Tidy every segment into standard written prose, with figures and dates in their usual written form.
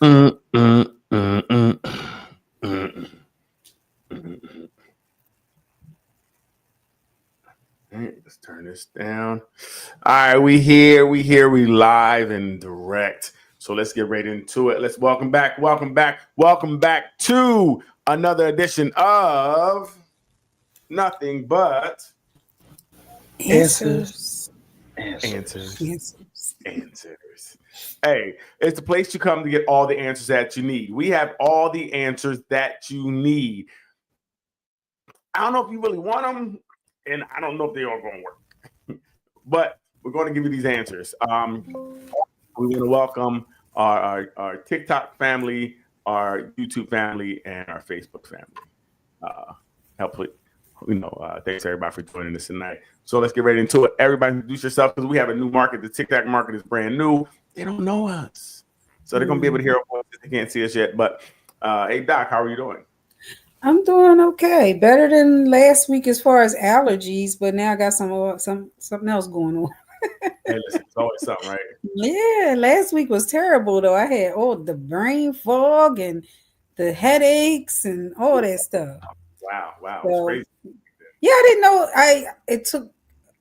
Mm, mm, mm, mm, mm, mm. Right, let's turn this down. All right, we live and direct. So let's get right into it. Let's welcome back to another edition of Nothing But Answers. Answers. Answers. Answers. Hey, it's the place you come to get all the answers that you need. We have all the answers that you need. I don't know if you really want them, and I don't know if they are going to work, but we're going to give you these answers. We want to welcome our TikTok family, our YouTube family, and our Facebook family. Hopefully, thanks everybody for joining us tonight. So let's get right into it. Everybody introduce yourself because we have a new market. The TikTok market is brand new. They don't know us. So they're going to be able to hear our voices. They can't see us yet. But hey, Doc, how are you doing? I'm doing okay. Better than last week as far as allergies, but now I got something else going on. Hey, listen, it's always something, right? Yeah, last week was terrible though. I had the brain fog and the headaches and all that stuff. Wow. It's So crazy. yeah, I didn't know. It took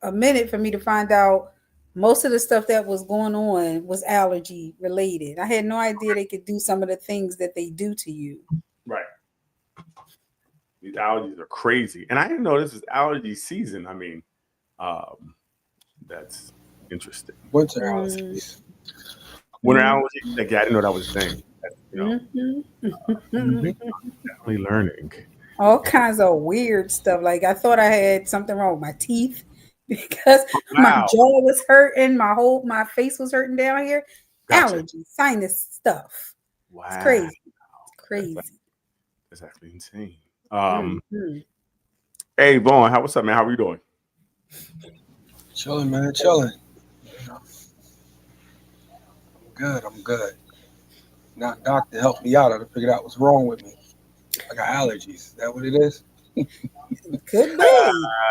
a minute for me to find out most of the stuff that was going on was allergy related. I had no idea they could do some of the things that they do to you. Right. These allergies are crazy. And I didn't know this is allergy season. I mean, that's interesting. Winter allergies. Winter allergy? Like, I didn't know that was a thing. Mm-hmm. Definitely learning. All kinds of weird stuff. Like I thought I had something wrong with my teeth because my jaw was hurting, my face was hurting down here. Gotcha. Allergies, sinus stuff. Wow. It's crazy. Crazy. That's actually insane. Hey, Vaughn, what's up, man? How are you doing? Chilling, man. Chilling. I'm good. Now, doctor helped me out. I figured out what's wrong with me. I got allergies. Is that what it is? Could be.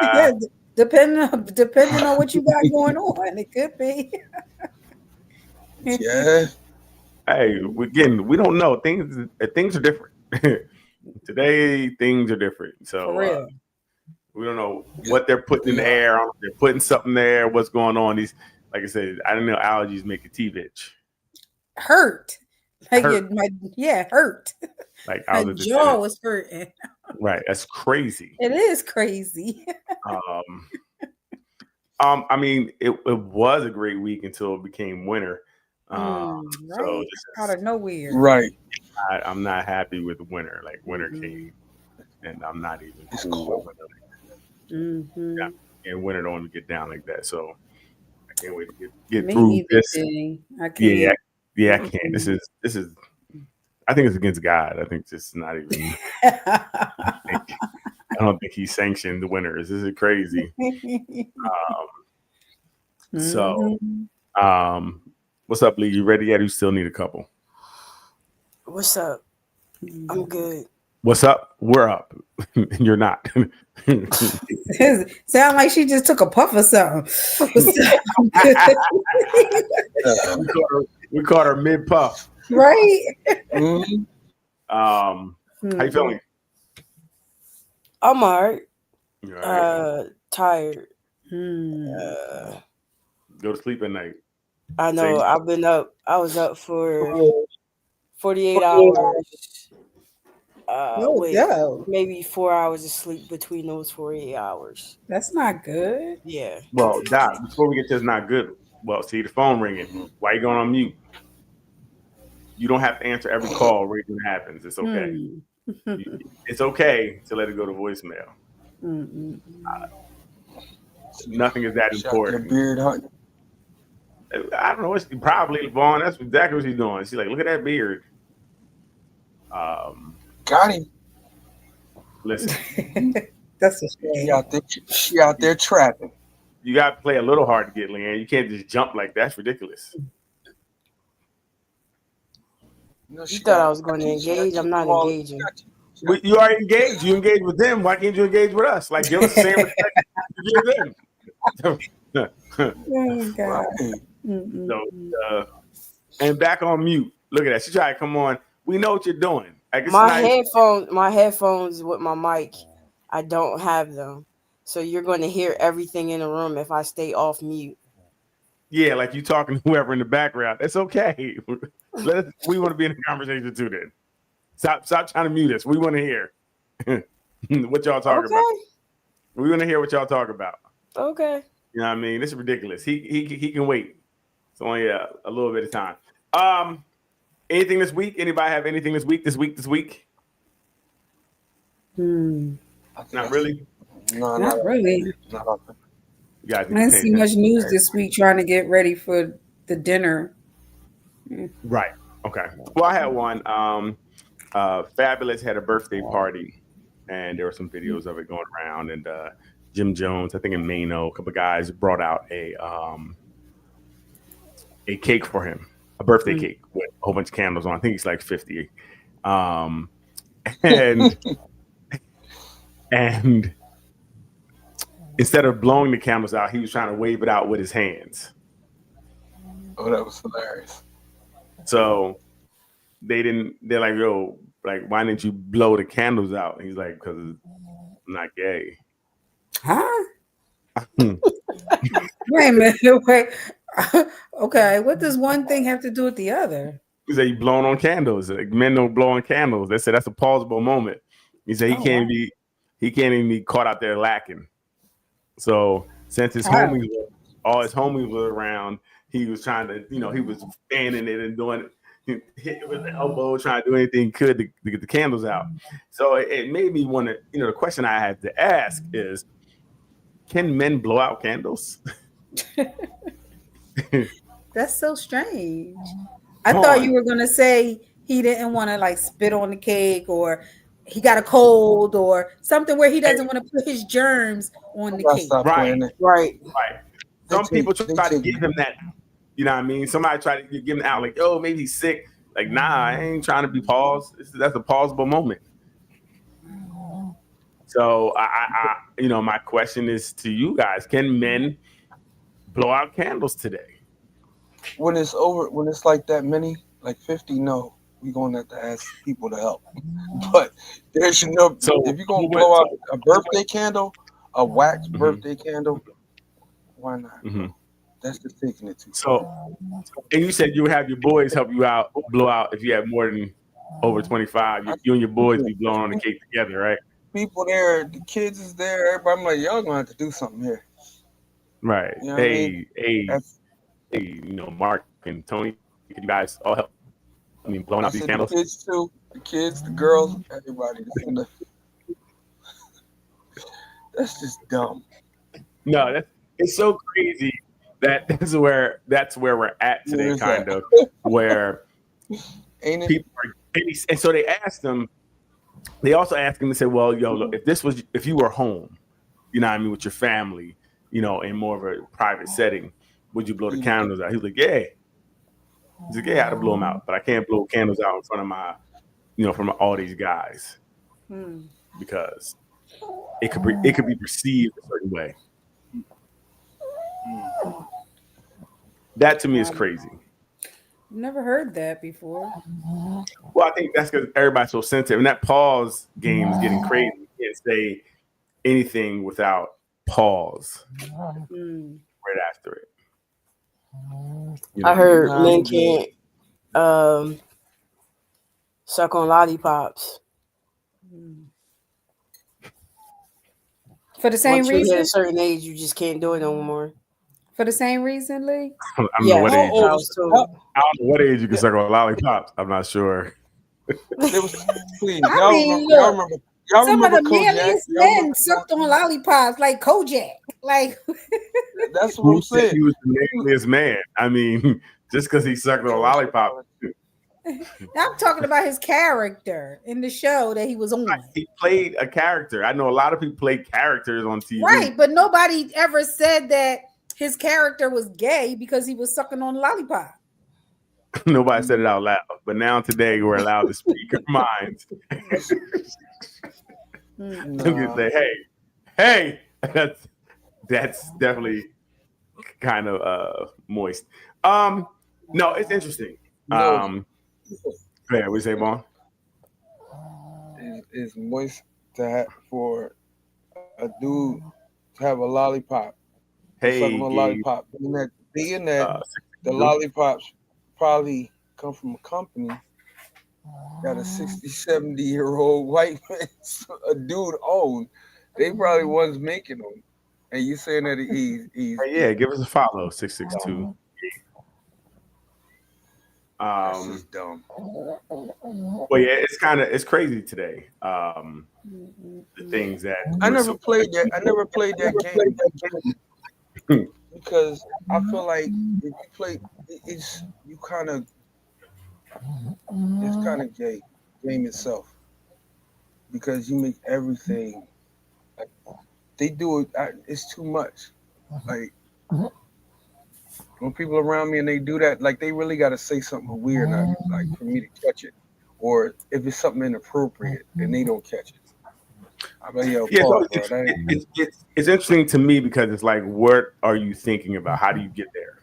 Yeah, depending on what you got going on, it could be. Yeah. Hey, again, we don't know. Things are different. Today, things are different. So for real. We don't know what they're putting in the air. They're putting something there. What's going on? These, like I said, I don't know. Allergies make your teeth itch. Hurt. Like hurt. Hurt. Like my jaw was hurting. Right. That's crazy. It is crazy. I mean, it was a great week until it became winter. Right. So out of nowhere. Right. I'm not happy with winter. Like winter came, and I'm not even cool with winter. Yeah, and winter don't want to get down like that. So I can't wait to get through this. I can't. Yeah, I can't. This is. I think it's against God. I think it's not even. I don't think he sanctioned the winners. This is crazy. What's up, Lee? You ready yet? You still need a couple. What's up? I'm good. What's up? We're up. You're not. Sound like she just took a puff or something. We caught her mid puff. Right. How you feeling? I'm alright. Right. Tired. Go to sleep at night. I know. I've been up. I was up for 48 hours. Maybe 4 hours of sleep between those 48 hours. That's not good. Yeah. Well, Doc, before we get to this not good. Well, see the phone ringing. Why are you going on mute? You don't have to answer every call right when it happens. It's okay. It's okay to let it go to voicemail. Nothing is that important. Beard hunting. I don't know. It's probably Vaughn. That's exactly what she's doing. She's like, look at that beard. Got him. Listen. That's a shame. She out there trapping. You got to play a little hard to get, Leanne. You can't just jump like that. That's ridiculous. You thought I was going to engage? I'm not engaging. You already engaged. You engaged with them. Why can't you engage with us? Like, give us the same respect you give them. So, and back on mute. Look at that. She tried to come on. We know what you're doing. Like, My headphones with my mic, I don't have them. So you're going to hear everything in the room if I stay off mute. Yeah, like you talking to whoever in the background. It's okay. We want to be in the conversation too. Then stop trying to mute us. We want to hear what y'all talking about. We want to hear what y'all talk about. Okay. You know what I mean? This is ridiculous. He can wait. It's only a little bit of time. Anything this week? Anybody have anything this week? This week? Not really. No, Not really. Not You guys I didn't see much news this week trying to get ready for the dinner. Right. Okay. Well, I had one. Fabulous had a birthday party, and there were some videos of it going around. And Jim Jones, I think in Mano, a couple of guys brought out a cake for him, a birthday cake with a whole bunch of candles on. I think he's like 50. And instead of blowing the candles out, he was trying to wave it out with his hands. Oh, that was hilarious. So they're like, yo, like, why didn't you blow the candles out? And he's like, because I'm not gay. Huh? Wait a minute. Wait. Okay. What does one thing have to do with the other? He said, you blowing on candles. Like, men don't blow on candles. They said that's a plausible moment. He said he can't even be caught out there lacking. So since his all his homies were around, he was trying to, he was fanning it and doing it, hitting it with the elbow, trying to do anything he could to get the candles out. So it made me want to, the question I had to ask is, can men blow out candles? That's so strange. I thought you were going to say he didn't want to like spit on the cake, or he got a cold or something where he doesn't want to put his germs on the cake. Right. Some people try to give him that, you know what I mean? Somebody try to give him out like, oh, maybe he's sick. Like, nah, I ain't trying to be paused. That's a pausable moment. So I my question is to you guys: can men blow out candles today? When it's over, when it's like that many, like 50, no, we're gonna have to ask people to help. But there's so if you're gonna blow out a birthday candle, a wax birthday candle, why not? That's just taking it too far. And you said you would have your boys help you out, blow out if you have more than over 25. You and your boys be blowing on the cake together, right? People there, the kids is there, everybody. I'm like, y'all gonna have to do something here. Right. You know hey, Mark and Tony, can you guys all help? I mean, blowing out these candles. The kids too. The kids, the girls, everybody. That's just dumb. No, it's so crazy that's where we're at today, kind of, where people are. And so they asked them. They also asked him to say, well, look, if you were home, you know what I mean, with your family, in more of a private setting, would you blow the candles out? He was like, yeah. He's like, yeah, I had to blow them out, but I can't blow candles out in front of my, from all these guys, because it could be perceived a certain way. That to me is crazy. Never heard that before. Well, I think that's because everybody's so sensitive, and that pause game is getting crazy. You can't say anything without pause right after it. I heard men can't suck on lollipops. For the same Once reason? You hit a certain age, you just can't do it no more. For the same reason, Lee? I don't know what age you can suck on lollipops. I'm not sure. Please, y'all remember some of the manliest men sucked on lollipops, like Kojak. Like that's what I'm saying. He was the manliest man. I mean, just because he sucked on a lollipop. I'm talking about his character in the show that he was on. He played a character. I know a lot of people play characters on TV. Right, but nobody ever said that his character was gay because he was sucking on a lollipop. Nobody said it out loud, but now today we're allowed to speak our minds. You can say, hey, that's definitely kind of moist. No, it's interesting. Yeah, we say, Vaughn. Is moist to have for a dude to have a lollipop, to suck on a lollipop, being that the lollipops probably come from a company that a 60, 70-year-old white man, a dude owned. They probably ones making them. And you saying that he's yeah, give us a follow, 662. That's just dumb. Well, yeah, it's crazy today. The things that I never played that game because I feel like if you play, it's kind of game itself because you make everything like they do it. It's too much. Like when people around me and they do that, like they really got to say something weird, not like for me to catch it, or if it's something inappropriate and they don't catch it. I'm like, yo, Paul, it's interesting to me because it's like, what are you thinking about? How do you get there?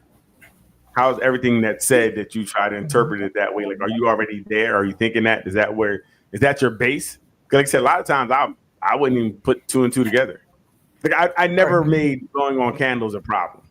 How's everything that's said that you try to interpret it that way? Like, are you already there? Are you thinking that? Is that your base? Because like I said, a lot of times I wouldn't even put two and two together. Like I never made blowing on candles a problem.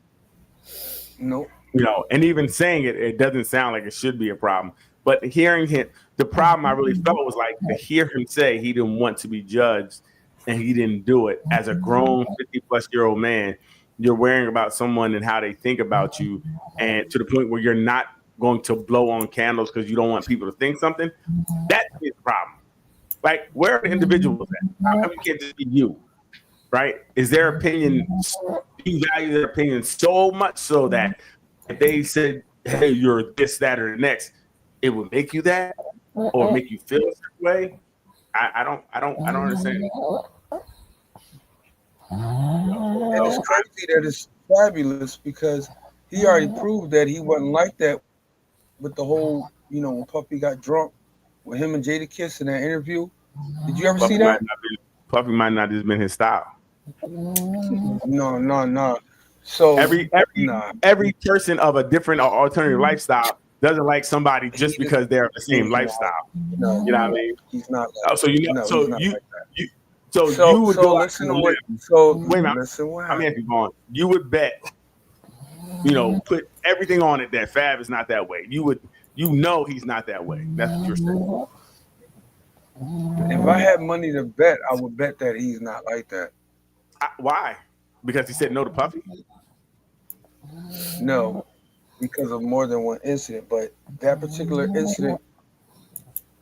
Nope. You know, and even saying it doesn't sound like it should be a problem. But hearing him, the problem I really felt was like to hear him say he didn't want to be judged and he didn't do it as a grown 50-plus-year-old man. You're worrying about someone and how they think about you, and to the point where you're not going to blow on candles because you don't want people to think something. That's the problem. Like, where are the individuals at? How come you can't just be you? Right? Is their opinion, do you value their opinion so much so that if they said, hey, you're this, that, or the next, it would make you that or make you feel a certain way? I don't understand. And it's crazy that it's fabulous because he already proved that he wasn't like that with the whole, when Puffy got drunk with him and Jadakiss in that interview. Did you ever see that? Puffy might not have been his style. No. So every person of a different or alternative lifestyle doesn't like somebody just because they're the same lifestyle. No, you know what I mean? He's not. So you would go. Listen to what. Wait a minute. I'm asking Vaughn. You would bet. Put everything on it that Fab is not that way. He's not that way. That's what you're saying. If I had money to bet, I would bet that he's not like that. Why? Because he said no to Puffy? No, because of more than one incident. But that particular incident,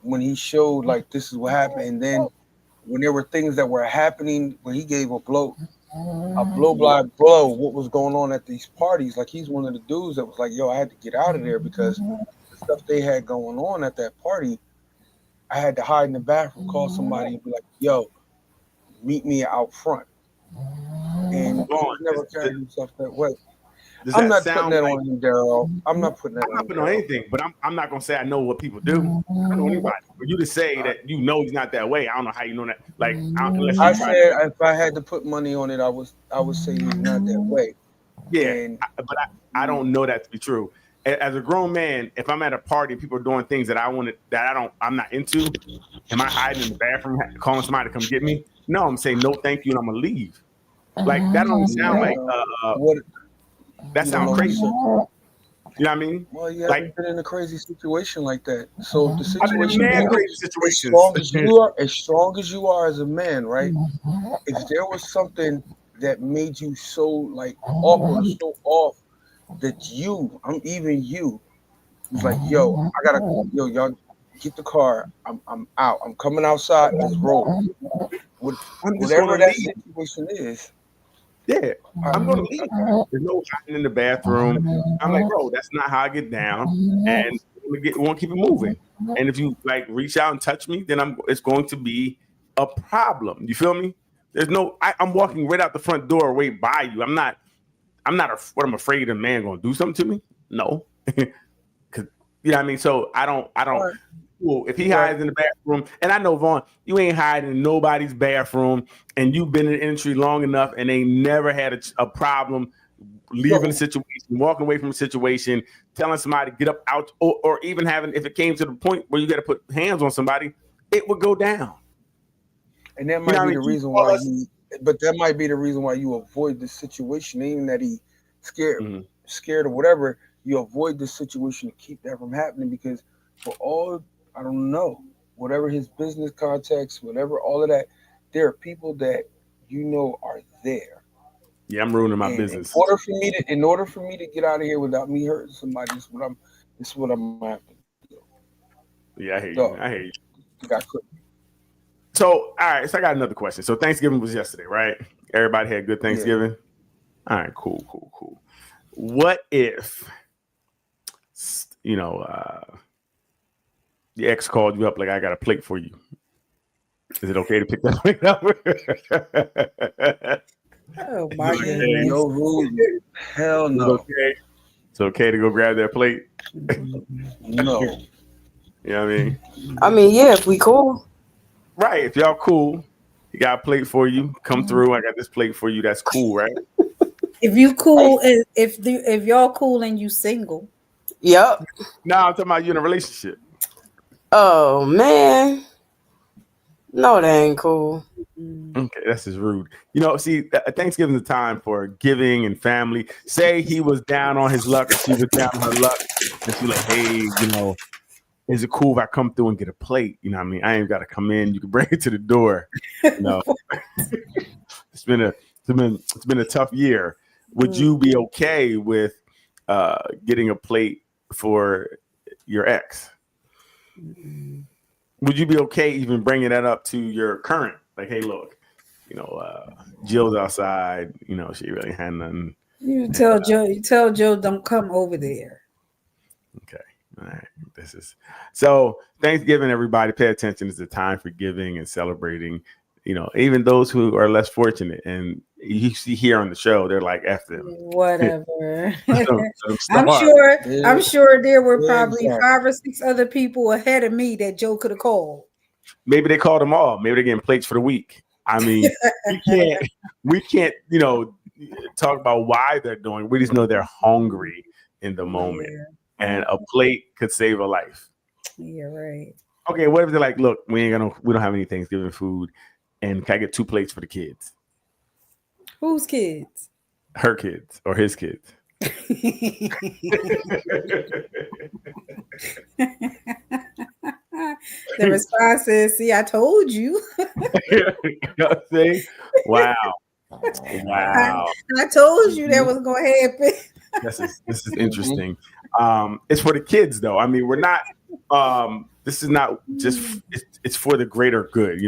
when he showed like this is what happened, and then when there were things that were happening, when he gave a blow by blow, what was going on at these parties, like he's one of the dudes that was like, yo, I had to get out of there because the stuff they had going on at that party, I had to hide in the bathroom, call somebody and be like, yo, meet me out front. And he never carried himself that way. I'm not putting that on him, Daryl. I'm not putting that on him. I'm not putting on anything, but I'm not going to say I know what people do. I don't know anybody. For you to say that he's not that way, I don't know how you know that. Like, I said if I had to put money on it, I would say he's not that way. Yeah, but I don't know that to be true. As a grown man, if I'm at a party, people are doing things that I'm not into. Am I hiding in the bathroom, calling somebody to come get me? No, I'm saying no, thank you, and I'm gonna leave. Like that don't sound like that sounds crazy. You know what I mean? Well, you haven't been in a crazy situation like that. So the situation, as strong as you are as a man, right? If there was something that made you so like awkward, so off, that I'm even you. It's like, y'all get the car. I'm out. I'm coming outside. Let's roll. Whatever that situation is. Yeah, I'm gonna leave. There's no hiding in the bathroom. I'm like, bro, that's not how I get down, and we want to keep it moving. And if you like reach out and touch me, then it's going to be a problem. You feel me? I'm walking right out the front door, right by you. I'm afraid a man gonna do something to me. No, because you know what I mean. So I don't. Well, if he hides in the bathroom, and I know Vaughn, you ain't hiding in nobody's bathroom, and you've been in the industry long enough, and they never had a problem leaving a situation, walking away from a situation telling somebody get up out, or even having, if it came to the point where you got to put hands on somebody, it would go down. And that might be the reason why that might be the reason why you avoid this situation, even that he scared or whatever. You avoid this situation to keep that from happening, because for all, I don't know, whatever his business contacts, whatever, all of that, there are people that are there. Yeah, I'm ruining my business. In order for me to get out of here without me hurting somebody, this is what I'm gonna have to do. Yeah, I hear you. So, all right, so I got another question. So Thanksgiving was yesterday, right? Everybody had good Thanksgiving? Yeah. All right, cool. What if, the ex called you up like, I got a plate for you? Is it okay to pick that plate up? Oh my goodness. No rules. Hell no. It's okay to go grab that plate? No. You know what I mean? I mean, yeah, if we cool. Right. If y'all cool, you got a plate for you. Come through. I got this plate for you. That's cool, right? If you cool, if y'all cool and you single. Yep. No, I'm talking about you in a relationship. Oh man. No, that ain't cool. Okay, that's just rude. See, Thanksgiving is a time for giving and family. Say he was down on his luck, or she was down on her luck, and she's like, hey, is it cool if I come through and get a plate? You know what I mean? I ain't got to come in. You can bring it to the door. It's been a tough year. Would you be okay with getting a plate for your ex? Would you be okay even bringing that up to your current? Like, hey, look, Jill's outside. She really had nothing. You tell Joe, don't come over there. Okay. All right. So Thanksgiving, everybody pay attention. It's a time for giving and celebrating, even those who are less fortunate. And you see here on the show, they're like, F them. Whatever. I'm sure there were probably 5 or 6 other people ahead of me that Joe could have called. Maybe they called them all. Maybe they're getting plates for the week. I mean, we can't, talk about why they're doing it. We just know they're hungry in the moment. Yeah. And a plate could save a life. Yeah, right. Okay, what if they're like, look, we don't have any Thanksgiving food, and can I get 2 plates for the kids? Whose kids? Her kids or his kids. The response is, see, I told you. See? Wow. I told you that was going to happen. This is interesting. It's for the kids, though. I mean, we're not. This is not just. It's for the greater good.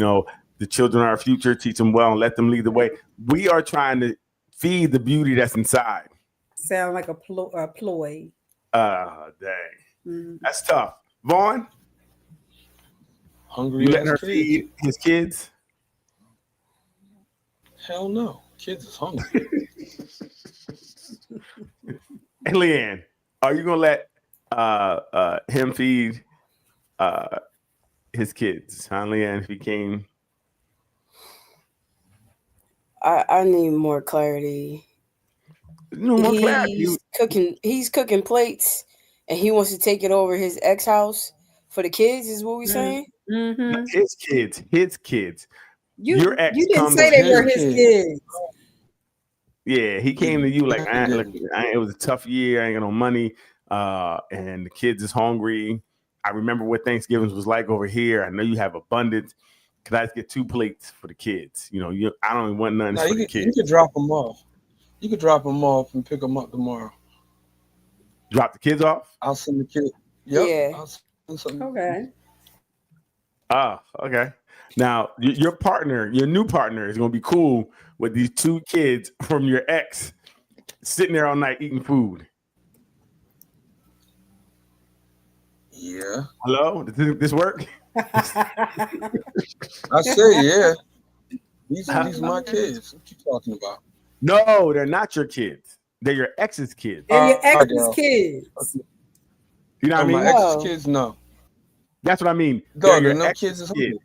The children are our future. Teach them well and let them lead the way. We are trying to feed the beauty that's inside. Sound like a ploy. Dang, that's tough. Vaughn, hungry. You letting her feed his kids? Hell no. Kids is hungry. Hey, Leanne, are you gonna let him feed his kids? Huh, Leanne, if he came? I need more clarity. He's cooking plates, and he wants to take it over his ex house for the kids. Is what we're saying? Mm-hmm. His kids. Your ex. You didn't say they were his kids. Yeah, he came to you like, it was a tough year. I ain't got no money, and the kids is hungry. I remember what Thanksgiving was like over here. I know you have abundance. Could I just get 2 plates for the kids? I don't even want nothing for the kids. You could drop them off. You could drop them off and pick them up tomorrow. Drop the kids off? I'll send the kids. Yep. Yeah. I'll send something. Okay. Okay. Now, your new partner is going to be cool with these 2 kids from your ex sitting there all night eating food. Yeah. Hello? Does this work? I say, yeah. These are my kids. What you talking about? No, they're not your kids. They're your ex's kids. They're your ex's kids. Okay. You know what I mean? My ex's kids, no. That's what I mean. They're no kids is hungry.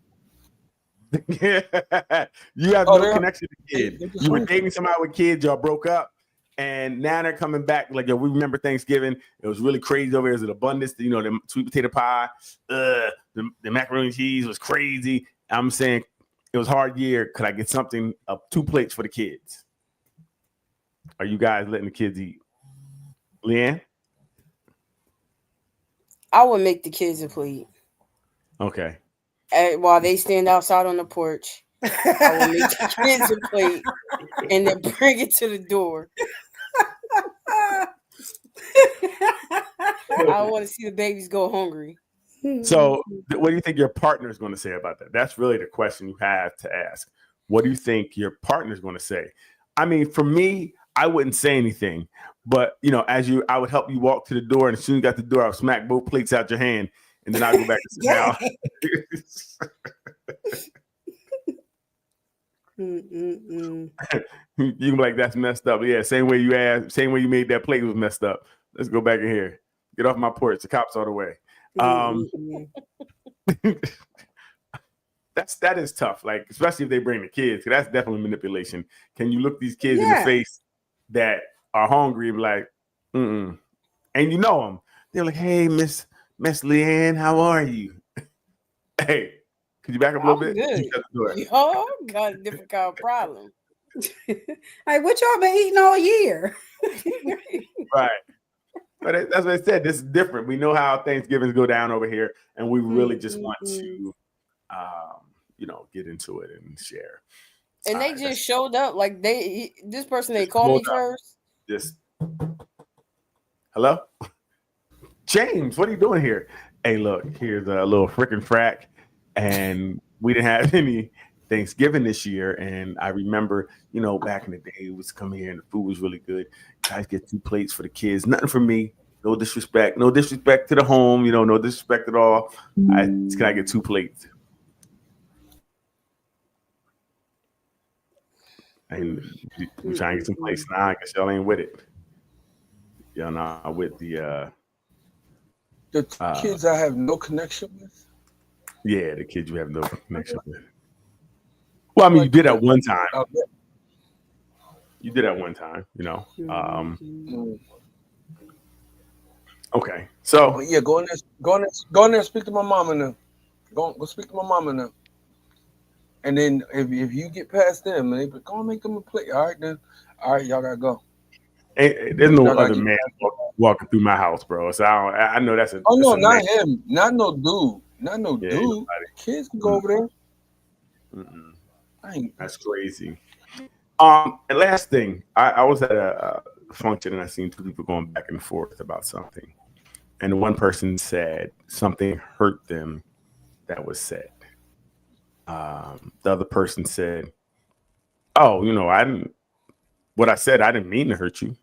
You have no connection to kids. You were dating somebody with kids, y'all broke up, And now they're coming back. Like, yo, we remember Thanksgiving. It was really crazy over here. It was an abundance. You know, the sweet potato pie, the macaroni and cheese was crazy. I'm saying it was a hard year. Could I get something up 2 plates for the kids? Are you guys letting the kids eat? Leanne? I would make the kids a plate. Okay. While they stand outside on the porch, I will make the kids a plate and then bring it to the door. I want to see the babies go hungry. So what do you think your partner is going to say about that? That's really the question you have to ask. What do you think your partner is going to say? I mean, for me, I wouldn't say anything, but you know, I would help you walk to the door, and as soon as you got the door, I'll smack both plates out your hand, and then I'll go back and sit down. You can be like, that's messed up. Yeah, same way you made that plate was messed up. Let's go back in here. Get off my porch. The cops are the way. That is tough. Like, especially if they bring the kids, because that's definitely manipulation. Can you look these kids in the face that are hungry and be like, and you know them? They're like, hey, Miss Leanne, how are you? Hey, could you back up a little bit? Good. Got a different kind of problem. Like, what y'all been eating all year? Right. But that's what I said. This is different. We know how Thanksgivings go down over here, and we really just want to, get into it and share. And they just showed up. Like, this person, they called me first. Just, hello? James, what are you doing here? Hey, look, here's a little frickin' frack. And we didn't have any Thanksgiving this year. And I remember, back in the day, it was come here and the food was really good. Guys get 2 plates for the kids. Nothing for me. No disrespect. No disrespect to the home. No disrespect at all. Can I get 2 plates? And we trying to get some plates now. I guess y'all ain't with it. Y'all not with the kids I have no connection with. Yeah, the kids you have no connection with. Well, I mean, you did at one time. You did at one time, Okay, so yeah, go in there, and speak to my mom and them. Go speak to my mom and them. And then if you get past them, and they go and make them a plate. All right, then. All right, y'all gotta go. There's no other man walking through my house, bro. So I know that's a. Oh no, not him, not no dude. Not no dude. Nobody. Kids can go over there. That's crazy. And last thing, I was at a function and I seen 2 people going back and forth about something. And one person said something hurt them that was said. The other person said, oh, what I said, I didn't mean to hurt you.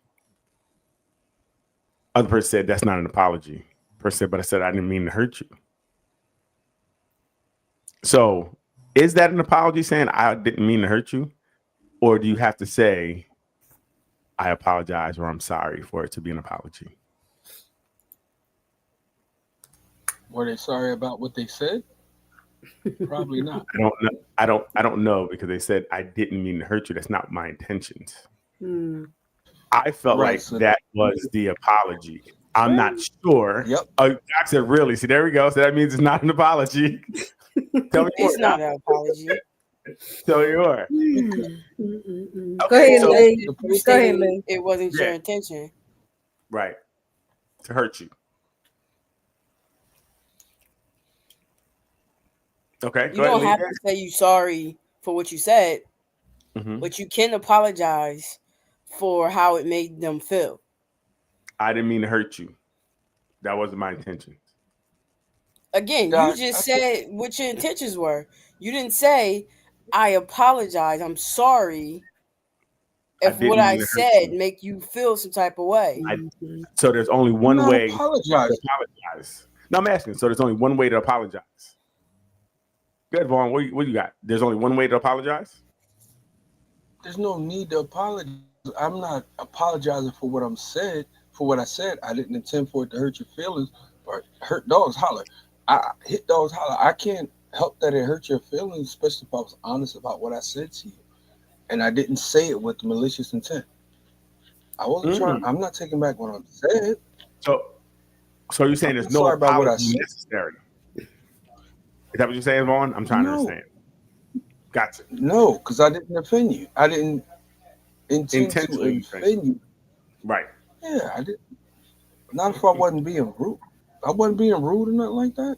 Other person said, that's not an apology. Person said, but I said, I didn't mean to hurt you. So is that an apology saying I didn't mean to hurt you? Or do you have to say, I apologize or I'm sorry for it to be an apology? Were they sorry about what they said? Probably not. I don't know because they said I didn't mean to hurt you. That's not my intentions. I felt like that was the apology. I'm not sure. Yep. Doc said, really? See, there we go. So that means it's not an apology. Tell me it's not an apology. Tell me more. Go ahead, Lee. It wasn't your intention. Right. To hurt you. Okay. You don't have to say you sorry for what you said, but you can apologize for how it made them feel. I didn't mean to hurt you. That wasn't my intention. Again, you just said what your intentions were. You didn't say, I apologize. I'm sorry if what I said make you feel some type of way. So there's only one way to apologize. No, I'm asking. So there's only one way to apologize. Good, Vaughn. What you got? There's only one way to apologize? There's no need to apologize. I'm not apologizing for what I'm said. For what I said, I didn't intend for it to hurt your feelings or hurt dogs holler. I hit dogs holler. I can't help that it hurt your feelings, especially if I was honest about what I said to you. And I didn't say it with malicious intent. I wasn't trying. I'm not taking back what I said. So you're saying there's no apology necessary? Is that what you're saying, Vaughn? I'm trying to understand. Gotcha. No, because I didn't offend you. I didn't intend to offend you. Right. Yeah, I didn't. Not if I wasn't being rude. I wasn't being rude or nothing like that.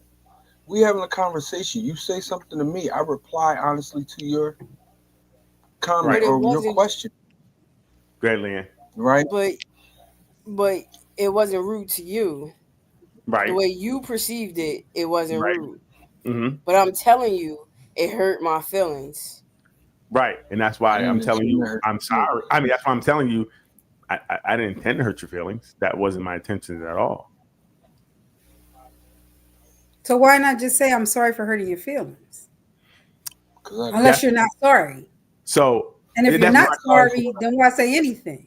We having a conversation. You say something to me, I reply honestly to your comment or your question. Great, Leanne. Right. But it wasn't rude to you. Right. The way you perceived it, it wasn't rude. Mm-hmm. But I'm telling you, it hurt my feelings. Right. And that's why I'm telling you I'm sorry. I mean, that's why I'm telling you I didn't intend to hurt your feelings. That wasn't my intention at all. So why not just say I'm sorry for hurting your feelings? Unless you're not sorry. And if you're not sorry, then why say anything?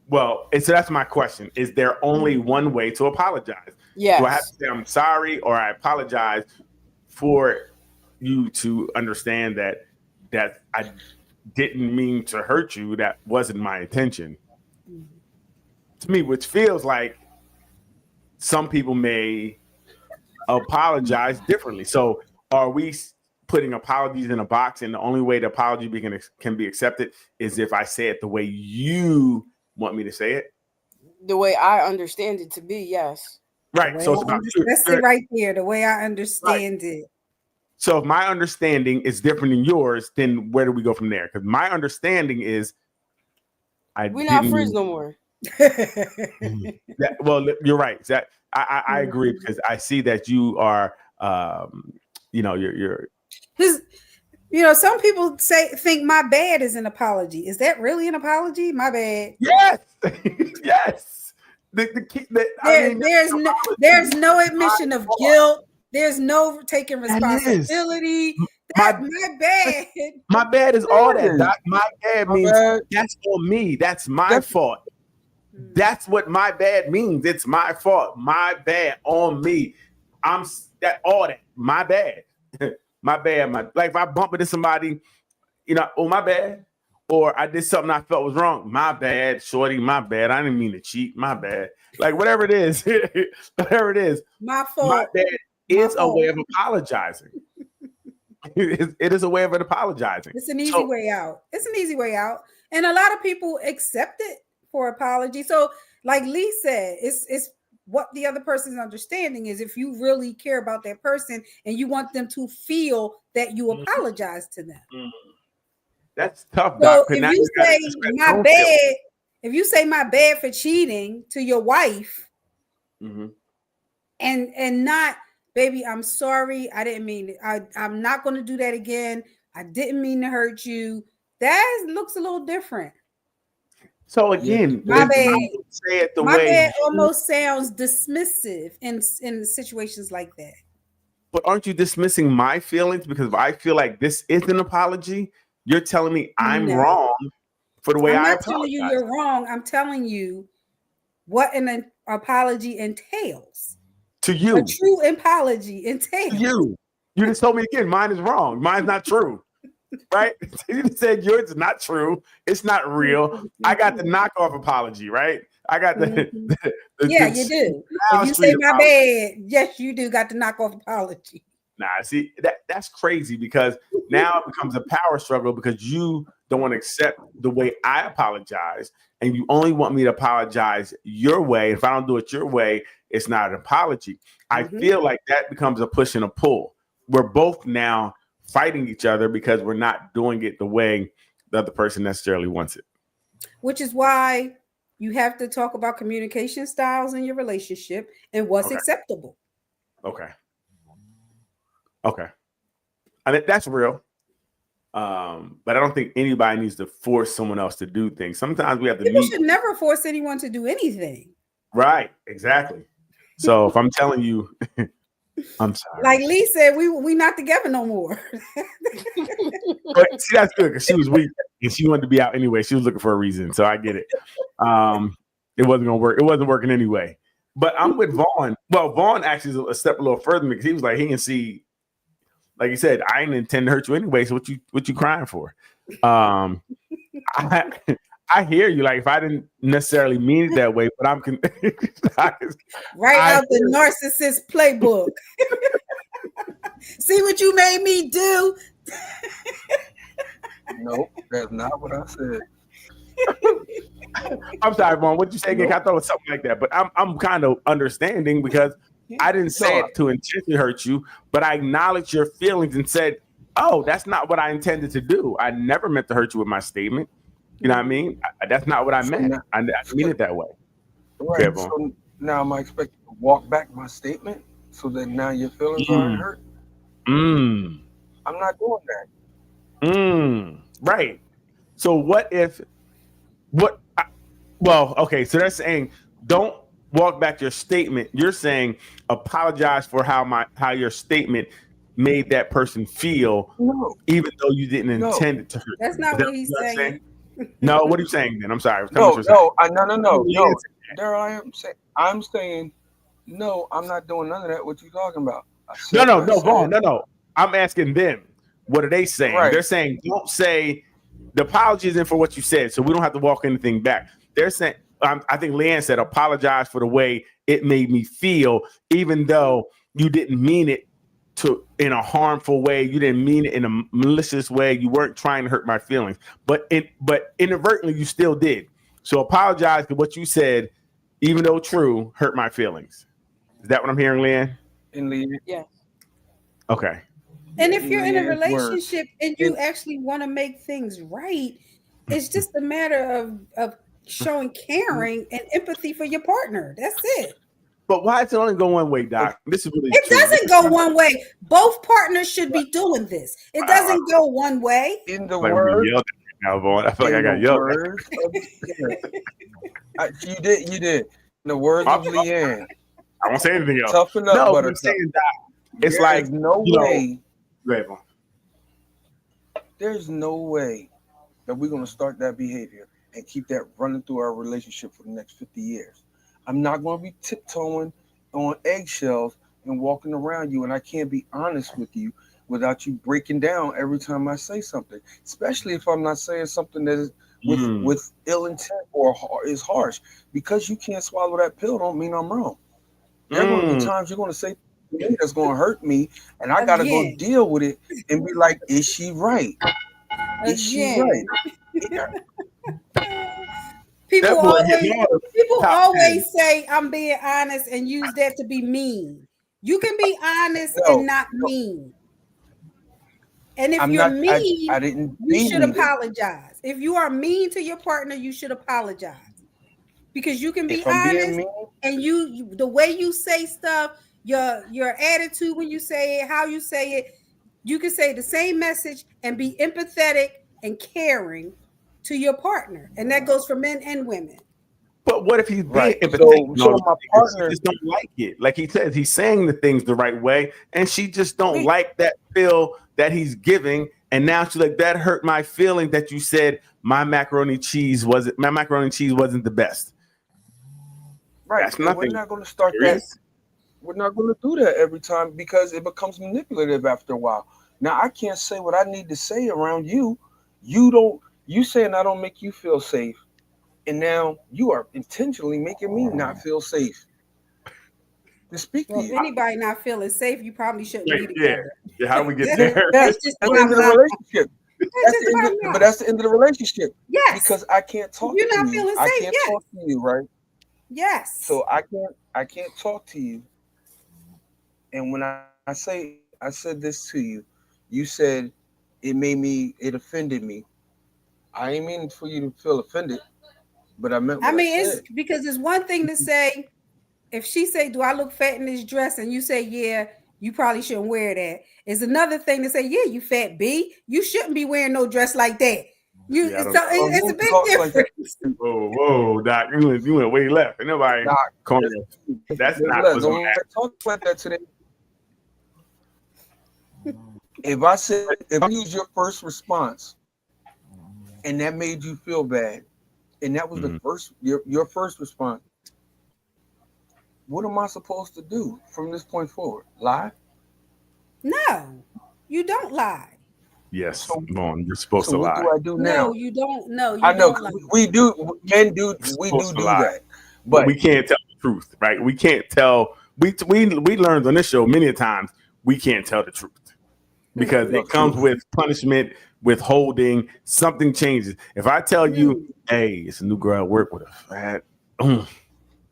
Well, so that's my question. Is there only one way to apologize? Yes. Do I have to say I'm sorry or I apologize for you to understand that I didn't mean to hurt you? That wasn't my intention. To me, which feels like some people may apologize differently. So are we putting apologies in a box, and the only way the apology can be accepted is if I say it the way you want me to say it? The way I understand it to be, yes. Right. So it's about that's it right there, the way I understand it. So if my understanding is different than yours, then where do we go from there? Because my understanding is we're not friends no more. Well, you're right. That I agree, because I see that you are you're some people think my bad is an apology. Is that really an apology? My bad. Yes. Yes. There's no admission of guilt. There's no taking responsibility. That's my bad. My bad is all that. My bad means that's on me. That's my fault. That's what my bad means. It's my fault. My bad on me. I'm that all that. My bad. My bad. Like if I bump into somebody, my bad. Or I did something I felt was wrong. My bad, shorty. My bad. I didn't mean to cheat. My bad. Like whatever it is, whatever it is. My fault. My bad is a way of apologizing. It is a way of apologizing. It's an easy way out. It's an easy way out. And a lot of people accept it for apology. So like Lee said, it's what the other person's understanding is. If you really care about that person and you want them to feel that you apologize to them. That's tough. So if you say my bad, if you say my bad for cheating to your wife, and not, baby, I'm sorry, I didn't mean it. I'm not going to do that again. I didn't mean to hurt you. That looks a little different. So again, my bad. Say it my bad almost sounds dismissive in situations like that. But aren't you dismissing my feelings? Because if I feel like this is an apology, you're telling me I'm wrong for the way I apologize. I'm not telling you you're wrong. I'm telling you what an apology entails. To you. A true apology entails. To you. You just told me again, mine is wrong. Mine's not true. Right? You just said yours is not true. It's not real. I got the knockoff apology, right? I got the yeah, you do. If you say my bad, yes, you do got the knockoff apology. Nah, see, that's crazy, because now it becomes a power struggle, because you don't want to accept the way I apologize, and you only want me to apologize your way. If I don't do it your way, it's not an apology. I feel like that becomes a push and a pull. We're both now fighting each other because we're not doing it the way the other person necessarily wants it. Which is why you have to talk about communication styles in your relationship and what's acceptable. Okay. I mean, that's real. But I don't think anybody needs to force someone else to do things. Sometimes we have to People should never force anyone to do anything. Right. Exactly. So if I'm telling you, I'm sorry. Like Lee said, we not together no more. But see, that's good, because she was weak and she wanted to be out anyway. She was looking for a reason. So I get it. It wasn't gonna work. It wasn't working anyway. But I'm with Vaughn. Well, Vaughn actually is a step a little further, because he was like, he can see, like you said, I didn't intend to hurt you anyway. So what you crying for? I I hear you. Like if I didn't necessarily mean it that way, but I'm right out the narcissist playbook. See what you made me do? Nope, that's not what I said. I'm sorry, Vaughn. What'd you say again? I thought it was something like that, but I'm kind of understanding because I didn't say it to intentionally hurt you, but I acknowledged your feelings and said, "Oh, that's not what I intended to do. I never meant to hurt you with my statement." You know what I mean? That's not what I meant. I mean it that way. Right. Okay, so now am I expected to walk back my statement so that now your feelings aren't hurt? I'm not doing that. Right. So what if okay, so they're saying don't walk back your statement. You're saying apologize for how your statement made that person feel, even though you didn't intend it to hurt. That's not what he's saying. No, what are you saying then? I'm sorry. No. There I am saying. I'm saying no. I'm not doing none of that. What you talking about? No. I'm asking them. What are they saying? Right. They're saying don't say the apology isn't for what you said, so we don't have to walk anything back. They're saying I think Leanne said apologize for the way it made me feel, even though you didn't mean it in a harmful way. You didn't mean it in a malicious way. You weren't trying to hurt my feelings, but inadvertently you still did. So apologize for what you said, even though true, hurt my feelings. Is that what I'm hearing, Leanne? Yeah. Okay. And if you're in a relationship and you actually want to make things right, it's just a matter of showing caring and empathy for your partner. That's it. But why does it only go one way, Doc? This is really it true. Doesn't go one way. Both partners should be doing this. It doesn't go one way. In the word, now, Vaughn. I feel like I got yelled at. You did. In the words of Leanne. I won't say anything else. Toughen up, no, I'm saying, Doc, it's like no way. Right, there's no way that we're going to start that behavior and keep that running through our relationship for the next 50 years. I'm not going to be tiptoeing on eggshells and walking around you, and I can't be honest with you without you breaking down every time I say something, especially if I'm not saying something that is with ill intent or is harsh. Because you can't swallow that pill don't mean I'm wrong. There are going to be times you're going to say that's going to hurt me, and I got to go deal with it and be like, is she right? Is she right? People always say I'm being honest and use that to be mean. You can be honest and not mean. And if you're mean, you should apologize. If you are mean to your partner, you should apologize. Because you can be honest and you the way you say stuff, your attitude when you say it, how you say it, you can say the same message and be empathetic and caring to your partner. And that goes for men and women. But what if he's being empathetic? So my partner just don't like it. Like he says, he's saying the things the right way, and she just don't like that feel that he's giving. And now she's like, that hurt my feeling that you said my macaroni cheese wasn't the best. Right. That's nothing. We're not going to start that. We're not going to do that every time because it becomes manipulative after a while. Now I can't say what I need to say around you. You saying I don't make you feel safe. And now you are intentionally making me not feel safe. To speak to you. If anybody not feeling safe, you probably shouldn't be together. Yeah, how do we get there? That's just the end of the relationship. But that's the end of the relationship. Yes. Because I can't talk to you. You're not feeling safe. I can't talk to you, right? Yes. So I can't talk to you. And when I said this to you, you said it offended me. I ain't mean for you to feel offended, but I meant it's because it's one thing to say, if she say, do I look fat in this dress? And you say, yeah, you probably shouldn't wear that. It's another thing to say, yeah, you fat B. You shouldn't be wearing no dress like that. It's a big difference. Like whoa, Doc, you went way left. And nobody corner. That's not what's going to talk about that today. If I use your first response and that made you feel bad, and that was the first your first response, what am I supposed to do from this point forward? Lie? No, you don't lie. Yes, Vaughn, you're supposed to lie. What do I do now? No, you don't. No, I know we do. Men do. We do that, but we can't tell the truth, right? We can't tell. We learned on this show many times we can't tell the truth because it comes with punishment, withholding. Something changes. If I tell you, "Hey, it's a new girl at work with a fat,"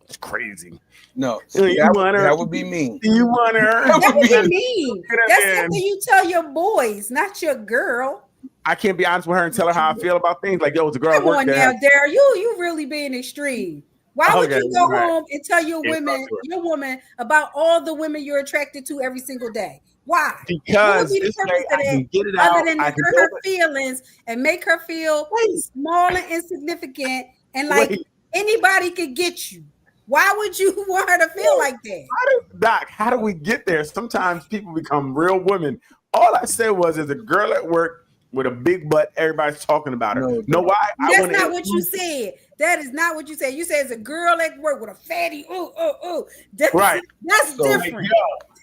it's crazy. No, that would be mean. You want her? That would be mean. That's something you tell your boys, not your girl. I can't be honest with her and tell her how I feel about things. Like, yo, it's a girl at work. Come on now, Daryl. You really being extreme. Why would you go home and tell your woman about all the women you're attracted to every single day? Why? Because this way I can get it out. Other than to hurt her feelings and make her feel small and insignificant, and like anybody could get you. Why would you want her to feel like that? How do we get there? Sometimes people become real women. All I said was, there's a girl at work with a big butt. Everybody's talking about her. No, why? That's not what you said. That is not what you said. You said it's a girl at work with a fatty. That's different.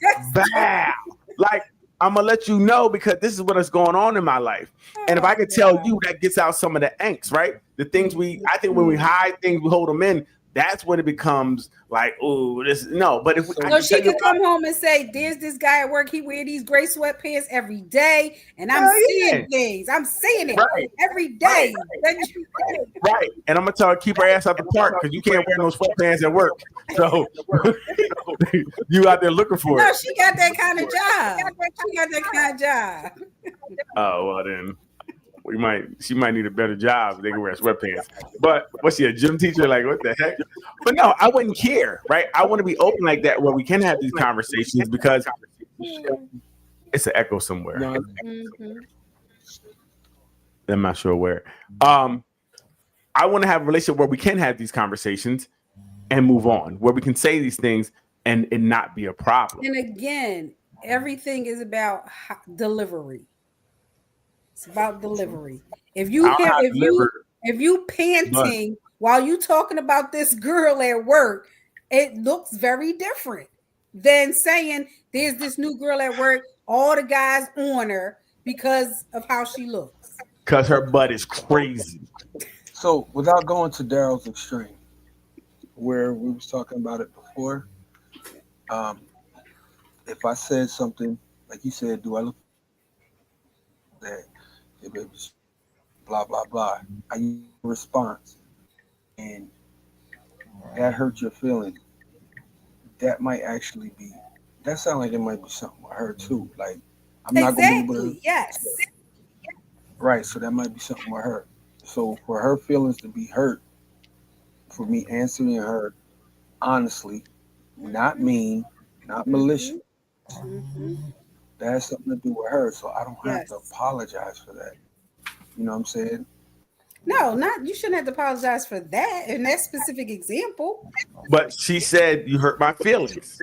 Like, bad. Like, I'm gonna let you know because this is what is going on in my life. And if I can tell you, that gets out some of the angst, right? The things I think when we hide things, we hold them in. That's when it becomes like, oh, this no. But if she could come home and say, "There's this guy at work. He wear these gray sweatpants every day, and I'm seeing things. I'm seeing it every day." Right. And I'm gonna tell her keep her ass out the park because you can't wear those sweatpants at work. So you out there looking for it. No, she got that kind of job. She got that kind of job. Oh well, then. She might need a better job if they can wear sweatpants. But what's she, a gym teacher? Like, what the heck? But no, I wouldn't care, right? I want to be open like that where we can have these conversations because it's an echo somewhere. Mm-hmm. I'm not sure where. I want to have a relationship where we can have these conversations and move on, where we can say these things and it not be a problem. And again, everything is about delivery. It's about delivery. If you panting while you talking about this girl at work, it looks very different than saying there's this new girl at work. All the guys on her because of how she looks. Because her butt is crazy. So without going to Daryl's extreme, where we was talking about it before, if I said something like you said, do I look that? It was blah blah blah. I use a response, and that hurt your feelings. That might actually be. That sounds like it might be something with her too. Like I'm not going to be able to. Yes. Right. So that might be something with her. So for her feelings to be hurt, for me answering her honestly, not mean, not malicious. Mm-hmm. That has something to do with her, so I don't have to apologize for that. You know what I'm saying? No, you shouldn't have to apologize for that in that specific example. But she said you hurt my feelings.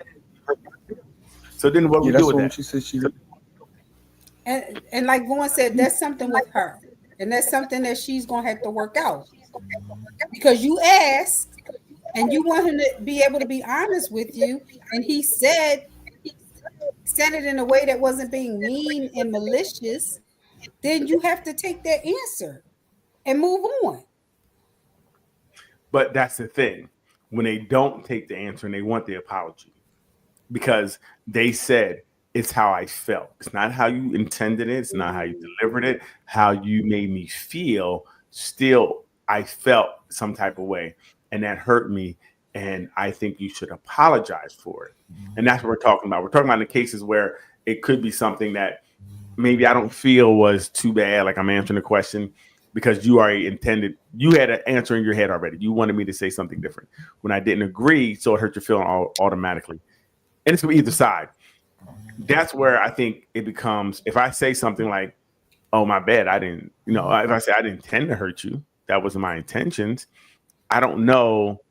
So then what we do with that? She said and like Vaughn said, that's something with her, and that's something that she's gonna have to work out because you asked and you want him to be able to be honest with you, and he said it in a way that wasn't being mean and malicious, then you have to take that answer and move on. But that's the thing. When they don't take the answer and they want the apology, because they said it's how I felt. It's not how you intended it. It's not how you delivered it. How you made me feel. Still, I felt some type of way, and that hurt me. And I think you should apologize for it. And that's what we're talking about. We're talking about the cases where it could be something that maybe I don't feel was too bad. Like I'm answering the question because you already intended, you had an answer in your head already. You wanted me to say something different when I didn't agree. So it hurt your feeling automatically. And it's either side. That's where I think it becomes, if I say something like, oh, my bad, I didn't, if I say I didn't intend to hurt you, that wasn't my intentions. I don't know.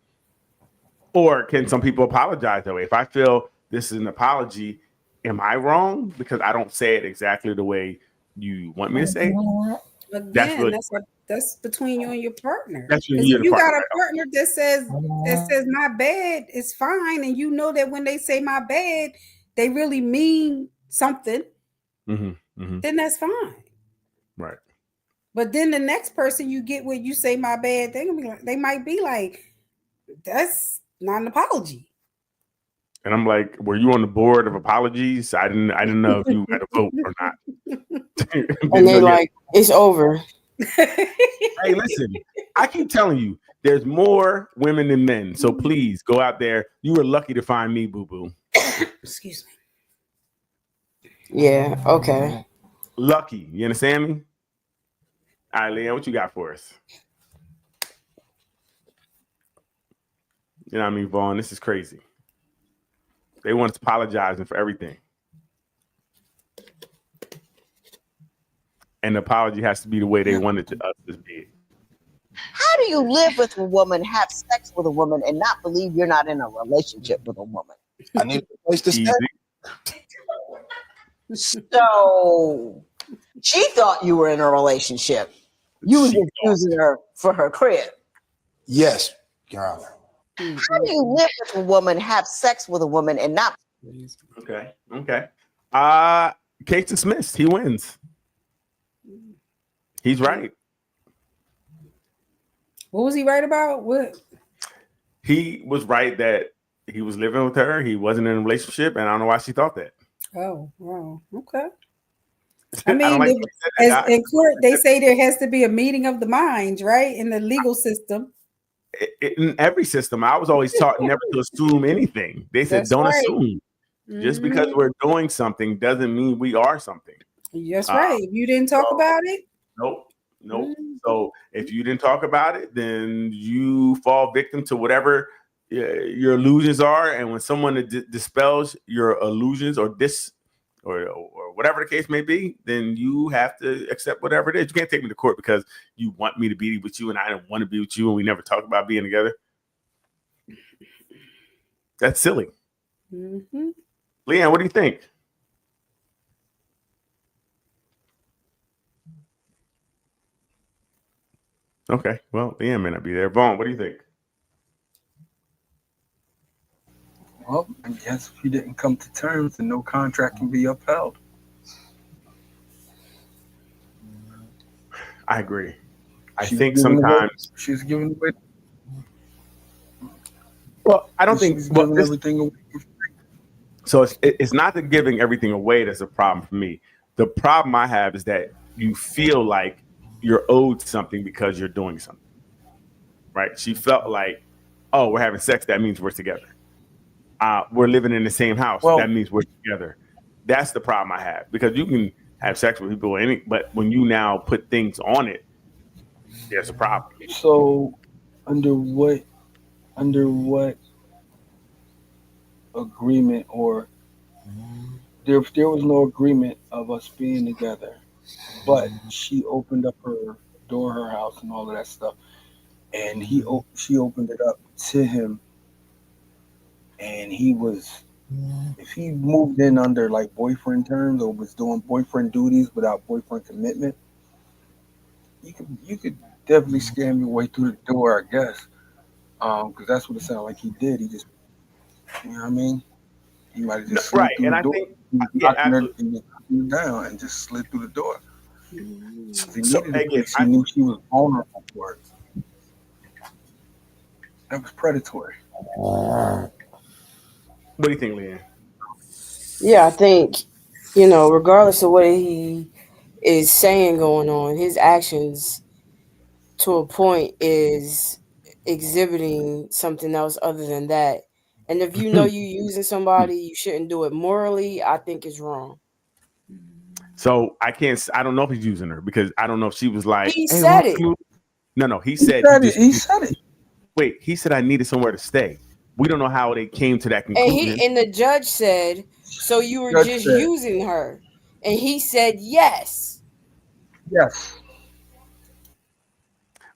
Or can some people apologize that way? If I feel this is an apology, am I wrong? Because I don't say it exactly the way you want me to say it. Again, that's between you and your partner. That's if you got a partner that says my bad is fine, and you know that when they say my bad, they really mean something, then that's fine. Right. But then the next person you get with, you say my bad, they might be like, that's not an apology. And I'm like, were you on the board of apologies? I didn't know if you had a vote or not. And they're like, it's over. Hey, listen, I keep telling you, there's more women than men. So please go out there. You were lucky to find me, boo-boo. Excuse me. Yeah, okay. Lucky. You understand me? All right, Leanne, what you got for us? You know what I mean, Vaughn? This is crazy. They want us apologizing for everything. And the apology has to be the way they wanted us to be. How do you live with a woman, have sex with a woman, and not believe you're not in a relationship with a woman? I need a place to stay. So she thought you were in a relationship. You were just using her for her crib. Yes, Your Honor. How do you live with a woman, have sex with a woman, and not? Okay. Case dismissed. He wins. He's right. What was he right about? What? He was right that he was living with her. He wasn't in a relationship, and I don't know why she thought that. Oh, wow. Okay. I mean, in court, they say there has to be a meeting of the minds, right? In the legal system. In every system, I was always taught never to assume anything. They said, don't assume. Just because we're doing something doesn't mean we are something. That's right. If you didn't talk about it. Nope. So if you didn't talk about it, then you fall victim to whatever your illusions are. And when someone dispels your illusions or whatever the case may be, then you have to accept whatever it is. You can't take me to court because you want me to be with you and I don't want to be with you and we never talk about being together. That's silly. Mm-hmm. Leanne, what do you think? Okay, well, Leanne may not be there. Vaughn, what do you think? Well, I guess if you didn't come to terms, then no contract can be upheld. I agree. I think sometimes she's giving away. Well, I don't think everything away. So it's not the giving everything away that's a problem for me. The problem I have is that you feel like you're owed something because you're doing something, right? She felt like, oh, we're having sex. That means we're together. We're living in the same house. That means we're together. That's the problem I have, because you can have sex with people, but when you now put things on it, there's a problem. So under what agreement, or there was no agreement of us being together, but she opened up her door, her house, and all of that stuff, and she opened it up to him, and if he moved in under like boyfriend terms or was doing boyfriend duties without boyfriend commitment, you could definitely scam your way through the door, I guess, because that's what it sounded like he did. He just, you know what I mean? He might have just slid through the door. Think down and just slid through the door. He knew she was vulnerable for it. That was predatory. What do you think, Leanne? Yeah, I think, regardless of what he is saying going on, his actions to a point is exhibiting something else other than that. And if you know you're using somebody, you shouldn't do it morally. I think it's wrong. So I don't know if he's using her, because I don't know if she was like, he said it. No, he said it. Wait, he said I needed somewhere to stay. We don't know how they came to that conclusion. And the judge said, so you were just using her. And he said, yes. Yes.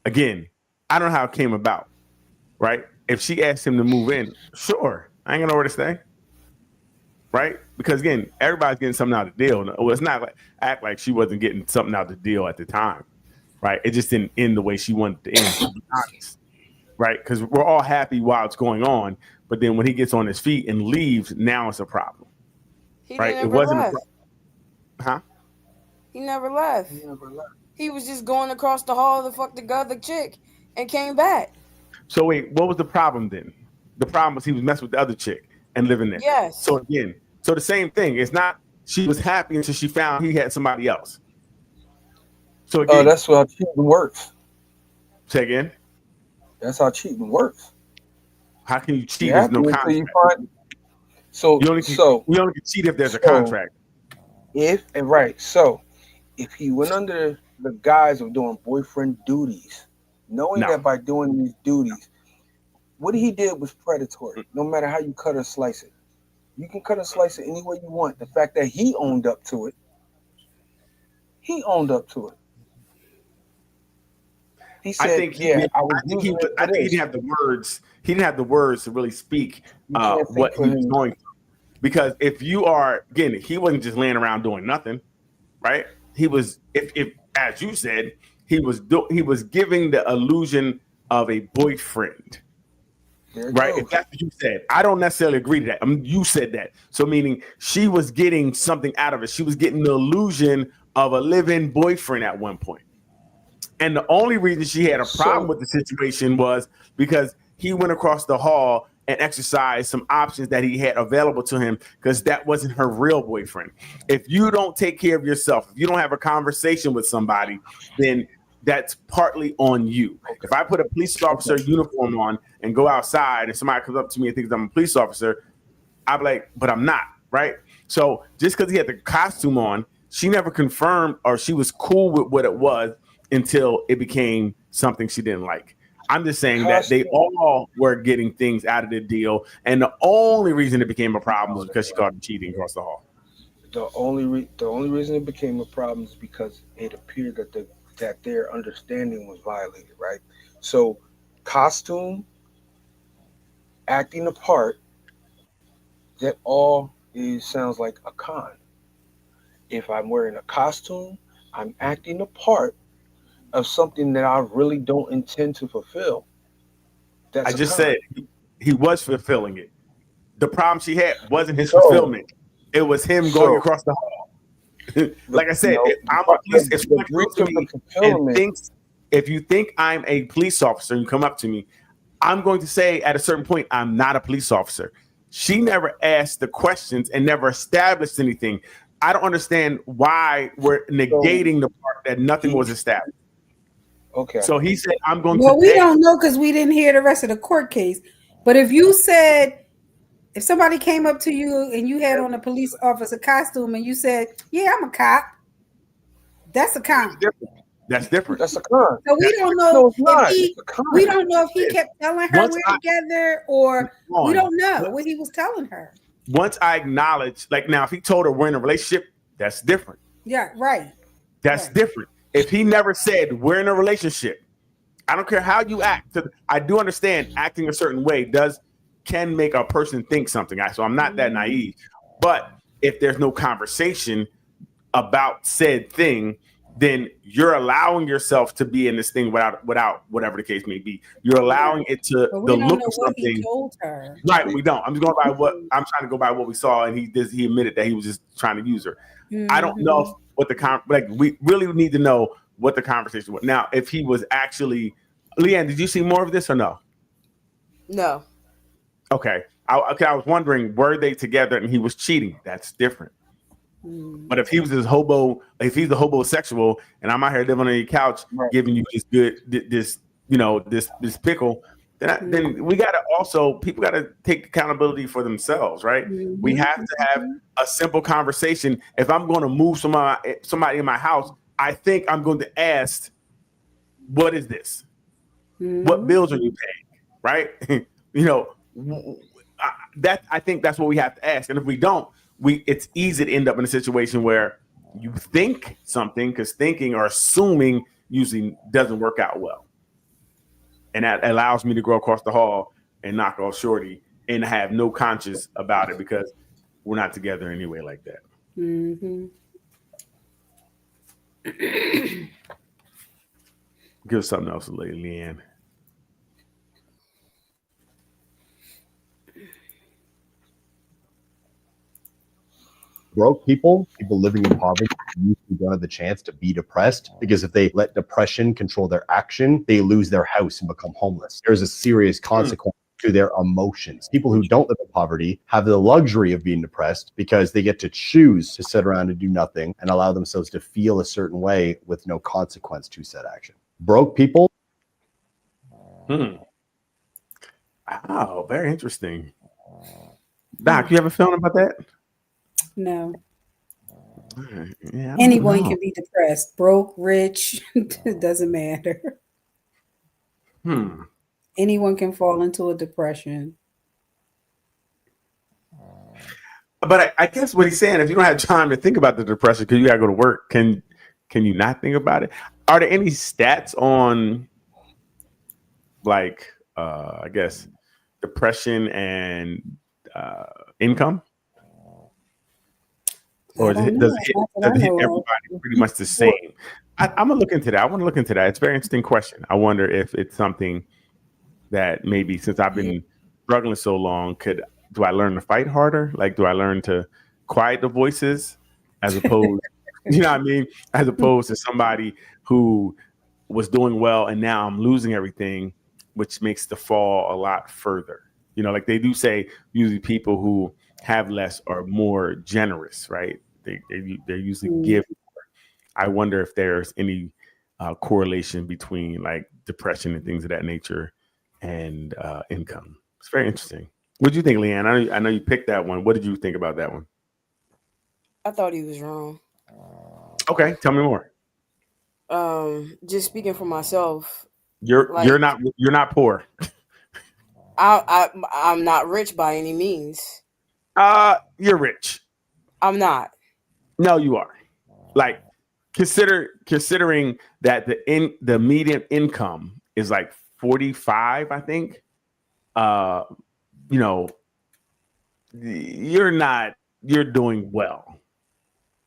Again, I don't know how it came about, right? If she asked him to move in, sure, I ain't got nowhere to stay, right? Because again, everybody's getting something out of the deal. Well, it's not like act like she wasn't getting something out of the deal at the time, right? It just didn't end the way she wanted to end, to be honest, right? Because we're all happy while it's going on, but then when he gets on his feet and leaves, now it's a problem, right? It wasn't a problem. Huh? He never left. He was just going across the hall to fuck the other chick and came back. So wait, what was the problem then? The problem was he was messing with the other chick and living there. Yes. So again, so the same thing. It's not she was happy until she found he had somebody else. So again, that's how cheating works. Say again. That's how cheating works. How can you cheat? There's no contract. You only can cheat if there's a contract. If he went under the guise of doing boyfriend duties, knowing that by doing these duties, what he did was predatory. No matter how you cut or slice it, you can cut or slice it any way you want. The fact that he owned up to it, He said, I think he didn't have the words. He didn't have the words to really speak what he was going through. Because if you are, again, he wasn't just laying around doing nothing, right? He was, if as you said, he was giving the illusion of a boyfriend, right? If that's what you said, I don't necessarily agree to that. You said that, so meaning she was getting something out of it. She was getting the illusion of a living boyfriend at one point. And the only reason she had a problem with the situation was because he went across the hall and exercised some options that he had available to him, because that wasn't her real boyfriend. If you don't take care of yourself, if you don't have a conversation with somebody, then that's partly on you. If I put a police officer uniform on and go outside and somebody comes up to me and thinks I'm a police officer, I'd be like, but I'm not, right? So just because he had the costume on, she never confirmed, or she was cool with what it was until it became something she didn't like. I'm just saying that they all were getting things out of the deal, and the only reason it became a problem was because she caught him cheating across the hall. The only reason it became a problem is because it appeared that their understanding was violated, right? So, costume, acting a part, that all sounds like a con. If I'm wearing a costume, I'm acting a part of something that I really don't intend to fulfill. I just said he was fulfilling it. The problem she had wasn't his fulfillment. It was him going across the hall. Like I said, if you think I'm a police officer and you come up to me, I'm going to say at a certain point, I'm not a police officer. She never asked the questions and never established anything. I don't understand why we're negating the part that nothing was established. Okay. So he said, I'm going to. Well, we don't know because we didn't hear the rest of the court case. But if you said, if somebody came up to you and you had on a police officer costume and you said, yeah, I'm a cop, that's a con. That's different. That's a con. So we don't know we don't know if he kept telling her we're together, or we don't know what he was telling her. Once I acknowledge, like now, if he told her we're in a relationship, that's different. Yeah, right. That's different. If he never said we're in a relationship, I don't care how you act. I do understand acting a certain way can make a person think something. So I'm not that naive. But if there's no conversation about said thing, then you're allowing yourself to be in this thing without whatever the case may be. You're allowing it to the look of something. He told her. Right, we don't. I'm just going by what I'm trying to go by what we saw, and he admitted that he was just trying to use her. I don't know what we really need to know what the conversation was. Now, if he was actually, Leanne, did you see more of this or no? No. Okay. I was wondering, were they together and he was cheating? That's different. But if he was if he's the hobosexual and I'm out here living on your couch giving you this pickle, then we gotta people gotta take accountability for themselves, right? We have to have a simple conversation. If I'm going to move somebody in my house, I think I'm going to ask, what is this? What bills are you paying? Right? I think that's what we have to ask. And if we don't, it's easy to end up in a situation where you think something, because thinking or assuming usually doesn't work out well. And that allows me to go across the hall and knock off Shorty and have no conscience about it because we're not together anyway like that. Give us something else, Leanne. Broke people living in poverty, used who don't have the chance to be depressed, because if they let depression control their action, they lose their house and become homeless. There's a serious consequence to their emotions. People who don't live in poverty have the luxury of being depressed because they get to choose to sit around and do nothing and allow themselves to feel a certain way with no consequence to said action. Broke people. Oh, very interesting. Doc, you have a feeling about that? No. Yeah, anyone can be depressed, broke, rich, it doesn't matter. Anyone can fall into a depression. But I guess what he's saying, if you don't have time to think about the depression because you got to go to work, can you not think about it? Are there any stats on, like, I guess, depression and income? Or does it hit everybody pretty much the same? I'm going to look into that. I want to look into that. It's a very interesting question. I wonder if it's something that maybe, since I've been struggling so long, do I learn to fight harder? Like, do I learn to quiet the voices as opposed, you know what I mean? As opposed to somebody who was doing well and now I'm losing everything, which makes the fall a lot further. You know, like they do say, usually people who have less are more generous, right? They usually give more. I wonder if there's any correlation between like depression and things of that nature and income. It's very interesting. What do you think, Leanne? I know you picked that one. What did you think about that one? I thought he was wrong. Okay, tell me more. Just speaking for myself, you're not poor. I'm not rich by any means. You're rich. I'm not. No, you are. Like, considering that the median income is like 45, I think. You know, you're doing well.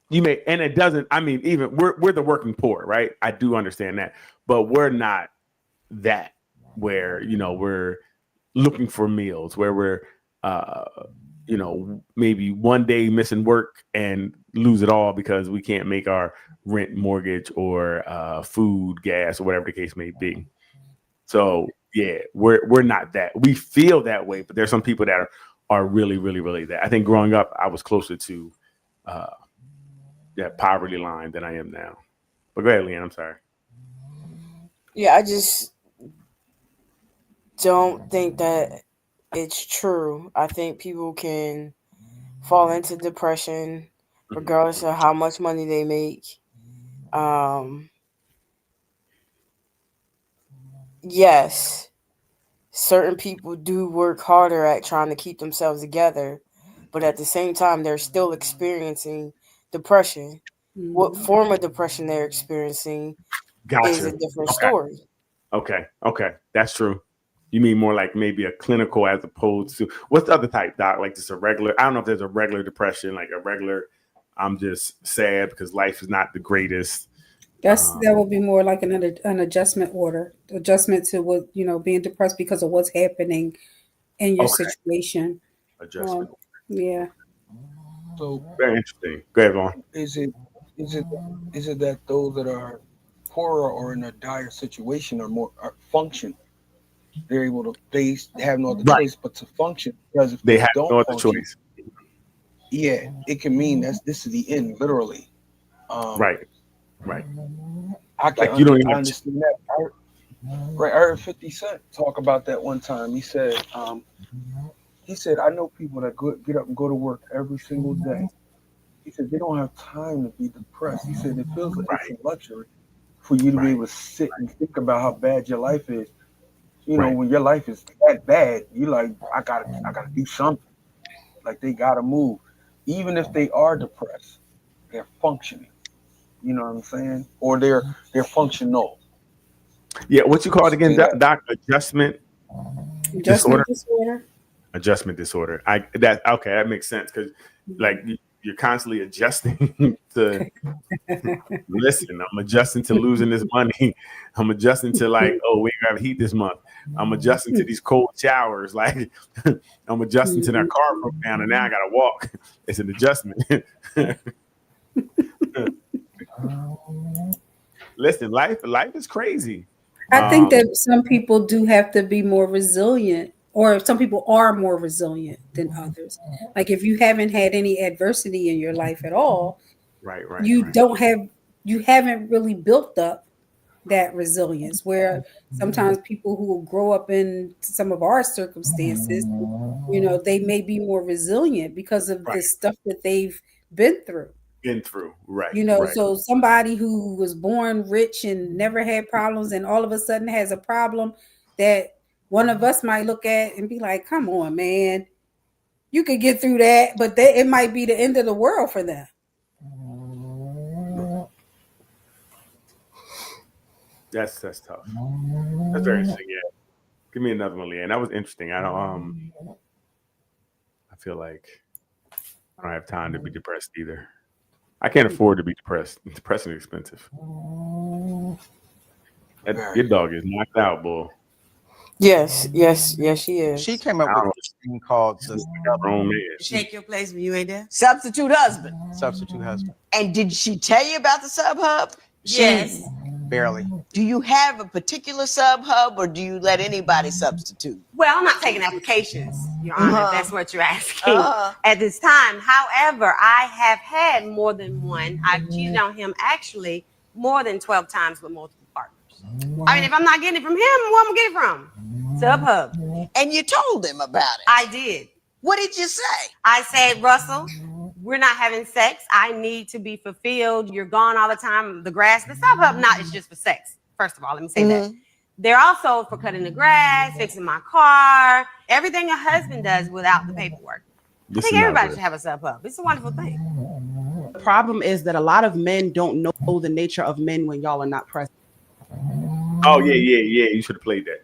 You may, and it doesn't, I mean, even we're the working poor, right? I do understand that, but we're not that where, you know, we're looking for meals, where we're, you know, maybe one day missing work and lose it all because we can't make our rent, mortgage, or food, gas, or whatever the case may be. So yeah, we're not that. We feel that way, but there's some people that are really, really, really that. I think growing up, I was closer to that poverty line than I am now. But go ahead, Leanne. I'm sorry. Yeah, I just don't think that it's true. I think people can fall into depression regardless of how much money they make. Yes, certain people do work harder at trying to keep themselves together, but at the same time, they're still experiencing depression. What form of depression they're experiencing is a different story. Okay, that's true. You mean more like maybe a clinical as opposed to, what's the other type, Doc? Like just a regular, I don't know if there's a regular depression, like a regular, I'm just sad because life is not the greatest. That would be more like an adjustment to what, you know, being depressed because of what's happening in your situation. Adjustment. Yeah. So very interesting. Go ahead, Vaughn. Is it that those that are poorer or in a dire situation are function? They're able to, they have no other choice but to function, because if they have don't no other function, choice. Yeah, it can mean this is the end, literally. Right. I can understand that. I heard 50 Cent talk about that one time. He said, I know people that get up and go to work every single day. He said they don't have time to be depressed. He said it feels like it's a luxury for you to be able to sit and think about how bad your life is. You know, when your life is that bad, you're like, I gotta do something. Like they gotta move. Even if they are depressed, they're functioning. You know what I'm saying? Or they're functional. Yeah, what you call it again, Doc? Adjustment disorder. Adjustment disorder. That makes sense, because like you're constantly adjusting to listen. I'm adjusting to losing this money. I'm adjusting to like, oh, we ain't got heat this month. I'm adjusting to these cold showers. Like I'm adjusting to that car broke down and now I gotta walk. It's an adjustment. Listen, life is crazy. I think that some people do have to be more resilient, or some people are more resilient than others. Like if you haven't had any adversity in your life at all, right. You haven't really built up that resilience, where sometimes people who grow up in some of our circumstances, they may be more resilient because of the stuff that they've been through. Right. So somebody who was born rich and never had problems and all of a sudden has a problem that one of us might look at and be like, come on, man, you could get through that, but it might be the end of the world for them. That's tough. That's very interesting. Yeah. Give me another one, Leanne. That was interesting. I feel like I don't have time to be depressed either. I can't afford to be depressed. Depressing is expensive. Your dog is knocked out, boy. Yes, she is. She came up with this thing called take your place when you ain't there. Substitute husband. And did she tell you about the sub hub? Yes. Barely. Do you have a particular sub hub, or do you let anybody substitute? Well, I'm not taking applications, Your Honor, if that's what you're asking at this time. However, I have had more than one. I've cheated on him actually more than 12 times with multiple partners. Wow. I mean, if I'm not getting it from him, where I'm gonna get it from? SubHub. And you told him about it. I did. What did you say? I said, Russell, we're not having sex. I need to be fulfilled. You're gone all the time. The grass, the SubHub, not is just for sex. First of all, let me say that. They're also for cutting the grass, fixing my car, everything a husband does without the paperwork. I think everybody should have a SubHub. It's a wonderful thing. The problem is that a lot of men don't know the nature of men when y'all are not present. Oh, yeah. You should have played that.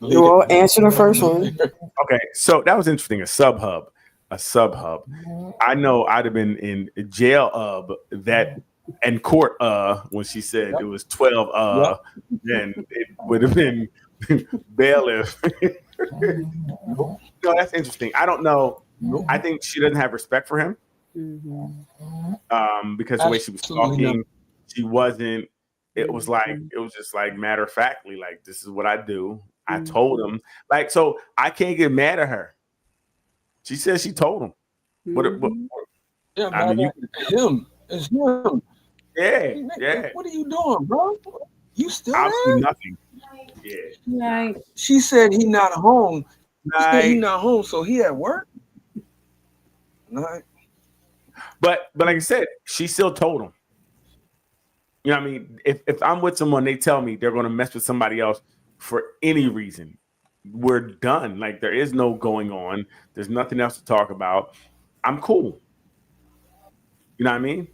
Well, answer the first one. Okay, so that was interesting. A sub hub. I know I'd have been in jail that and court when she said it was 12 then it would have been bailiff. No, that's interesting. I don't know. I think she doesn't have respect for him. Because the way she was talking, she wasn't. It was just like matter of factly, like this is what I do. I told him, like, so I can't get mad at her. She said she told him. Yeah, I mean, it's him. Yeah. What are you doing, bro? You still there? Nothing. Yeah. Right. She said he not home. He not home, so he at work. Right. But like I said, she still told him. You know what I mean? If I'm with someone, they tell me they're going to mess with somebody else for any reason, we're done. Like there is no going on. There's nothing else to talk about. I'm cool. You know what I mean?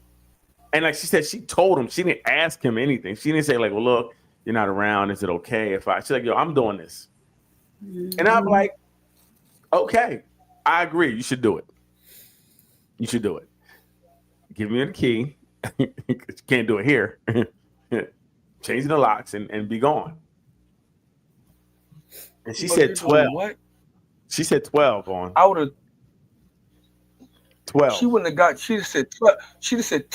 And like she said, she told him. She didn't ask him anything. She didn't say like, well, look, you're not around. Is it okay if she's like, yo, I'm doing this. And I'm like, okay, I agree. You should do it. Give me the key. You can't do it here. Change the locks and be gone. And she said 12. What? She said 12 on. I would have 12. She wouldn't have got. She'd have said 12. She'd have said,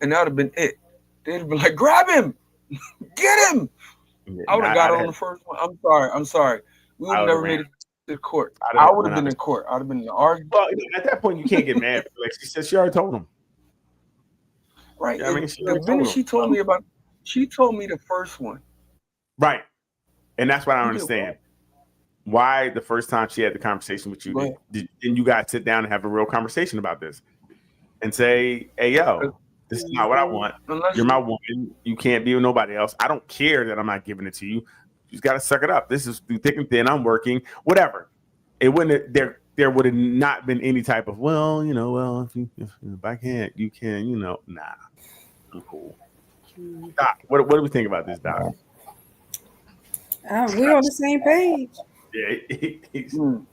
and that would have been it. They'd have been like, grab him, get him. Yeah, I would have got on the first one. I'm sorry. We would have never made it to court. I would have been in court. I would have been in the argument. Well, at that point, you can't get mad. Like she said, she already told him. Right. I mean, she told me about. She told me the first one. Right. And that's what I don't understand. Why the first time she had the conversation with you, didn't you guys sit down and have a real conversation about this and say, hey, yo, this is not what I want. You're my woman. You can't be with nobody else. I don't care that I'm not giving it to you. You just got to suck it up. This is through thick and thin. I'm working, whatever. It wouldn't, there would have not been any type of, if I can't, you can, nah, I'm cool. Doc, what do we think about this, Doc? We're on the same page. Yeah, he needs to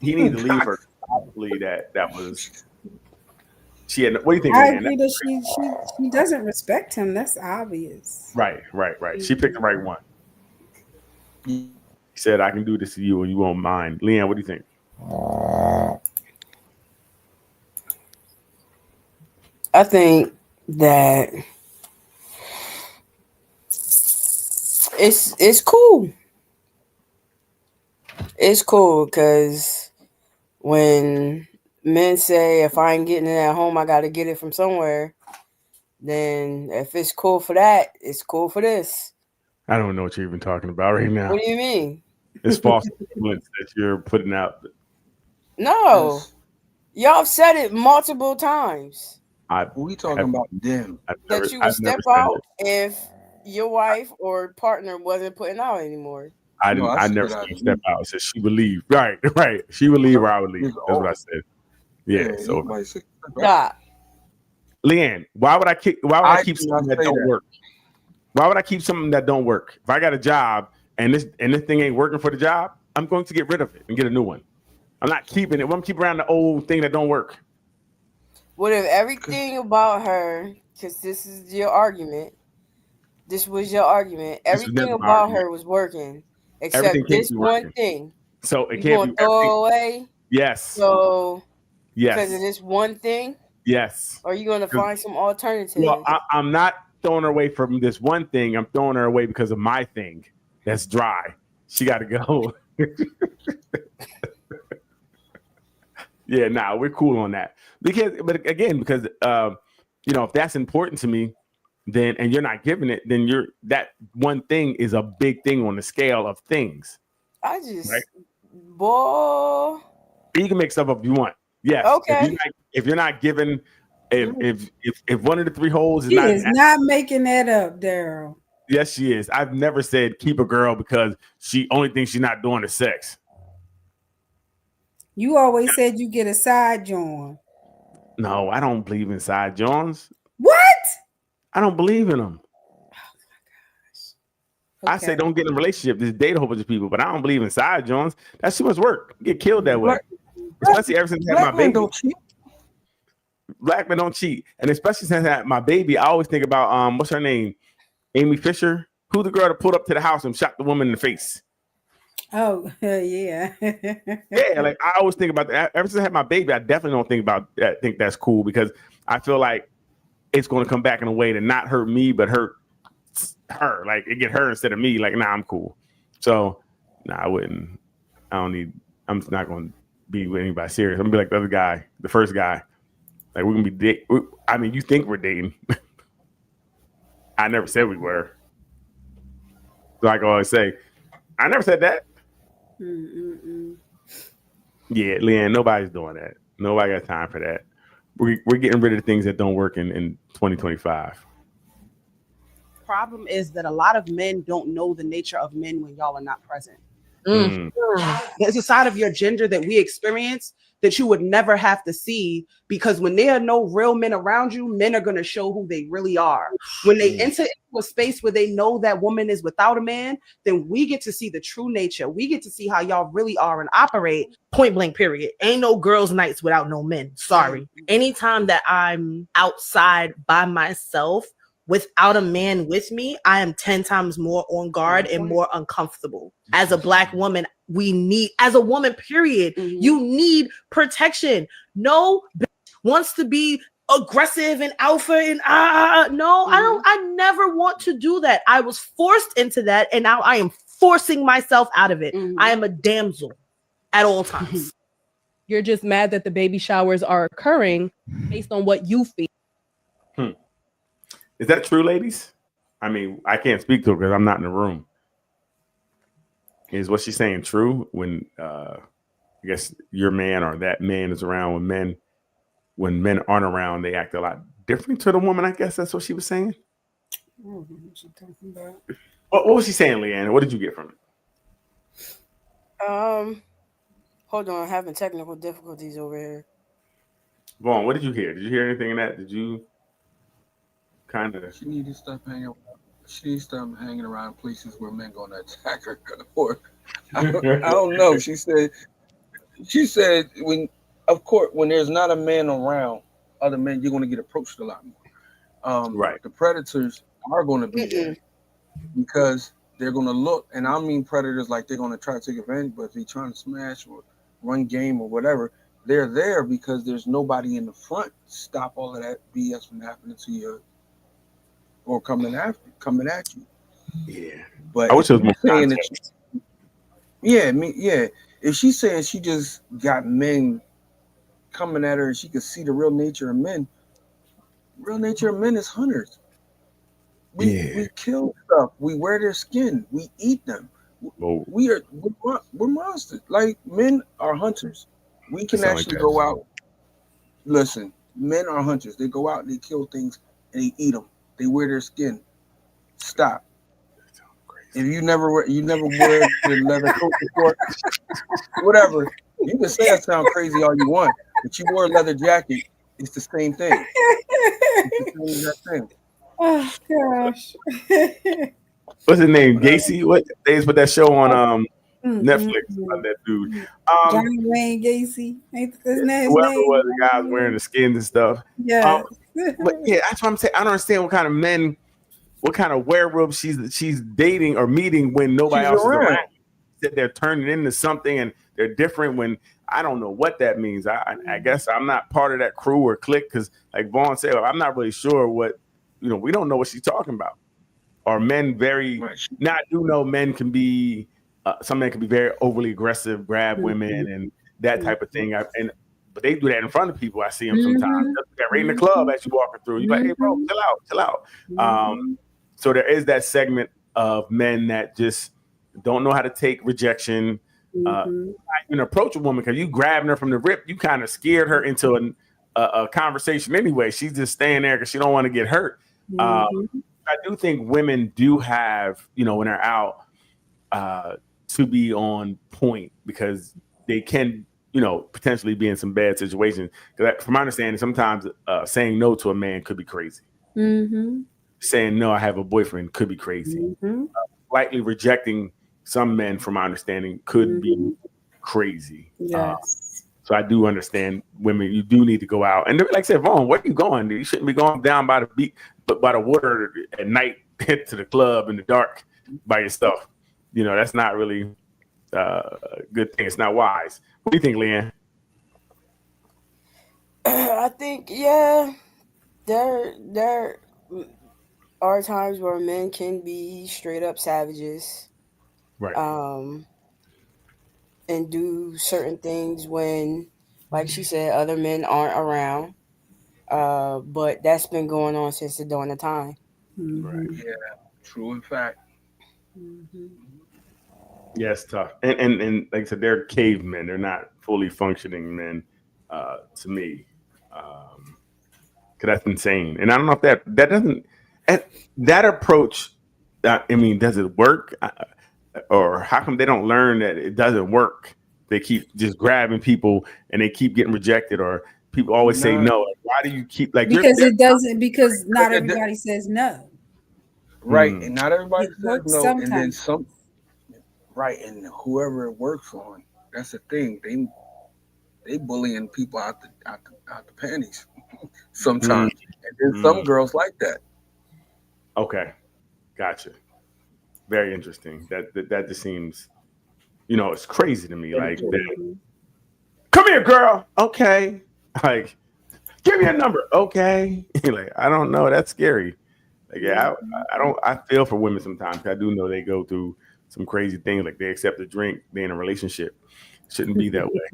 leave her. Probably that was. She had. What do you think? I agree that she doesn't respect him. That's obvious. Right. She picked the right one. He said, "I can do this to you, and you won't mind." Leanne, what do you think? I think that it's cool. It's cool because when men say if I ain't getting it at home, I got to get it from somewhere. Then if it's cool for that, it's cool for this. I don't know what you're even talking about right now. What do you mean? It's false influence that you're putting out. No, y'all have said it multiple times. We talking about them. That you would step out if your wife or partner wasn't putting out anymore. I never said step out. I said she would leave. Right. She would leave or I would leave. That's what I said. Yeah. So, Leanne, why would I keep something that don't work? Why would I keep something that don't work? If I got a job and this thing ain't working for the job, I'm going to get rid of it and get a new one. I'm not keeping it. I'm keeping around the old thing that don't work. What if everything about her, because this is your argument, this was your argument, everything about her was working, except this one thing. So it can't be throw away? Yes. So yes. Because of this one thing? Yes. Or are you going to find some alternative? Well, I'm not throwing her away from this one thing. I'm throwing her away because of my thing that's dry. She got to go. Yeah, nah, we're cool on that. Because if that's important to me, then and you're not giving it, then that one thing is a big thing on the scale of things. I just boy. You can make stuff up if you want. Yes. Okay. If you're not giving, if one of the three holes is not making that up, Daryl. Yes, she is. I've never said keep a girl because she only thinks she's not doing is sex. You always said you get a side joint. No, I don't believe in side joints. What? I don't believe in them. Oh my gosh. I say don't get in a relationship. Just date a whole bunch of people, but I don't believe in side joints. That's too much work. You get killed that way. Especially ever since I had my baby. Black men don't cheat. And especially since I had my baby, I always think about what's her name? Amy Fisher. Who the girl that pulled up to the house and shot the woman in the face? Oh, yeah. Yeah, like I always think about that. Ever since I had my baby, I definitely don't think about that. Think that's cool because I feel like it's going to come back in a way to not hurt me, but hurt her. Like it get her instead of me. Like, nah, I'm cool. So, nah, I wouldn't. I'm just not going to be with anybody serious. I'm gonna be like the other guy, the first guy. Like we're gonna be I mean, you think we're dating? I never said we were. Like I always say, I never said that. Yeah, Leanne, nobody's doing that. Nobody got time for that. We're getting rid of the things that don't work in 2025. Problem is that a lot of men don't know the nature of men when y'all are not present. There's a side of your gender that we experience that you would never have to see, because when there are no real men around you, men are going to show who they really are. When they enter into a space where they know that woman is without a man, then we get to see the true nature. We get to see how y'all really are and operate. Point blank, period. Ain't no girls' nights without no men. Sorry. Anytime that I'm outside by myself without a man with me, I am 10 times more on guard and more uncomfortable. As a Black woman, we need, as a woman, period, you need protection. No bitch wants to be aggressive and alpha and no, I never want to do that. I was forced into that, and now I am forcing myself out of it. I am a damsel at all times. You're just mad that the baby showers are occurring based on what you feel. Is that true, ladies? I mean, I can't speak to her because I'm not in the room. Is what she's saying true? When I guess your man or that man is around when men aren't around, they act a lot different to the woman. I guess that's what she was saying. What was she talking about? What was she saying, Leanne? What did you get from it? Hold on, having technical difficulties over here. Vaughn, what did you hear? Did you hear anything in that? Did you kind of? She needs to stop hanging. She needs to stop hanging around places where men gonna attack her. Or I don't know. She said when, of course, when there's not a man around other men, you're gonna get approached a lot more. Right. The predators are gonna be there because they're gonna look, and I mean predators like they're gonna try to take advantage, but if they're trying to smash or run game or whatever, they're there because there's nobody in the front to stop all of that BS from happening to you or coming at you. Yeah, but I wish it was more saying context. If she's saying she just got men coming at her and she could see the real nature of men, real nature of men is hunters. We kill stuff. We wear their skin. We eat them. Whoa. We're monsters. Like, men are hunters. We can actually go out. Listen, men are hunters. They go out and they kill things and they eat them. They wear their skin. Stop. If you never wear the leather coat before, whatever. You can say I sound crazy all you want, but you wore a leather jacket. It's the same thing. It's the same exact thing. Oh gosh. What's his name? Gacy? What they just put that show on Netflix about that dude. Johnny Wayne Gacy. Ain't his name? Whoever was the guys wearing the skins and stuff. Yeah. But yeah, that's what I'm saying. I don't understand what kind of men, what kind of werewolves she's dating or meeting when nobody else is around. That they're turning into something and they're different when I don't know what that means. I guess I'm not part of that crew or clique because, like Vaughn said, I'm not really sure what, we don't know what she's talking about. Are men very, now I do know men can be, some men can be very overly aggressive, grab women and that type of thing. But they do that in front of people. I see them sometimes. They're right in the club as you're walking through. You're like, hey, bro, chill out. So there is that segment of men that just don't know how to take rejection. You can approach a woman because you grabbing her from the rip. You kind of scared her into a conversation anyway. She's just staying there because she don't want to get hurt. I do think women do have, when they're out, to be on point because they can, potentially be in some bad situations. Because from my understanding, sometimes saying no to a man could be crazy. Saying no, I have a boyfriend could be crazy. Slightly rejecting some men, from my understanding, could be crazy. Yes. So I do understand women. You do need to go out, and like I said, Vaughn, where are you going? You shouldn't be going down by the beach, but by the water at night, to the club in the dark by yourself. That's not really a good thing. It's not wise. What do you think, Leanne? I think, there are times where men can be straight up savages, right? And do certain things when, like she said, other men aren't around. But that's been going on since the dawn of time. Right. Yeah, true in fact. Yeah, it's tough. And like I said, they're cavemen. They're not fully functioning men, to me. Because that's insane. And I don't know if that doesn't, that approach, does it work? Or how come they don't learn that it doesn't work? They keep just grabbing people and they keep getting rejected, or people always say no. Like, why do you keep because it doesn't? Because not everybody says no. Right, and not everybody says no, sometimes. and then some. Right, and whoever it works on, that's the thing. They bullying people out the panties sometimes, and then some girls like that. Okay, gotcha. Very interesting. That just seems, it's crazy to me. Like, come here, girl. Okay, like, give me a number. Okay, like, I don't know. That's scary. Like, yeah, I feel for women sometimes. I do know they go through some crazy things. Like, they accept a drink. They're in a relationship. Shouldn't be that way.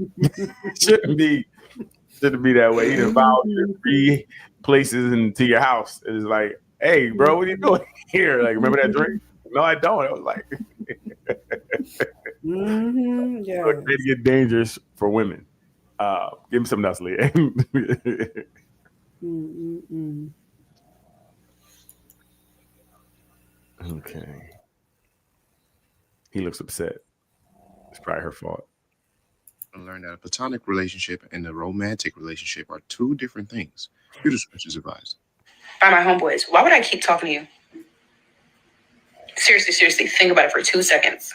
Shouldn't be that way. You involve your 3 places into your house. It's like, hey, bro, what are you doing here? Like, remember that drink? No, I don't. I was like, Yeah. They get dangerous for women. Give me something else, Leah. Okay. He looks upset. It's probably her fault. I learned that a platonic relationship and a romantic relationship are 2 different things. Your description is advised. By my homeboys. Why would I keep talking to you? Seriously, think about it for 2 seconds.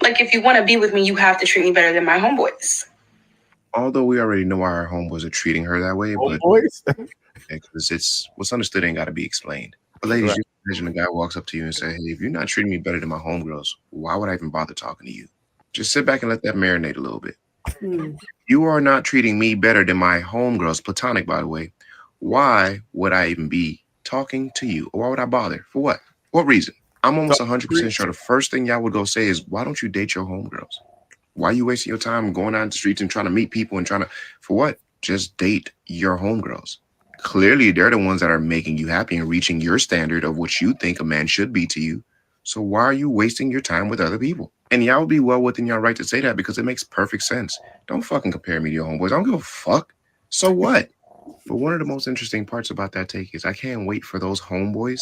Like, if you want to be with me, you have to treat me better than my homeboys. Although we already know why our homeboys are treating her that way, homeboys? Because it's what's understood ain't got to be explained. But ladies, you imagine a guy walks up to you and say, hey, if you're not treating me better than my homegirls, why would I even bother talking to you? Just sit back and let that marinate a little bit. You are not treating me better than my homegirls, platonic, by the way. Why would I even be talking to you? Or why would I bother? For what? What reason? I'm almost 100% sure the first thing y'all would go say is, why don't you date your homegirls? Why are you wasting your time going out in the streets and trying to meet people and trying to, for what? Just date your homegirls. Clearly, they're the ones that are making you happy and reaching your standard of what you think a man should be to you. So why are you wasting your time with other people? And y'all would be well within your right to say that because it makes perfect sense. Don't fucking compare me to your homeboys. I don't give a fuck. So what? But one of the most interesting parts about that take is I can't wait for those homeboys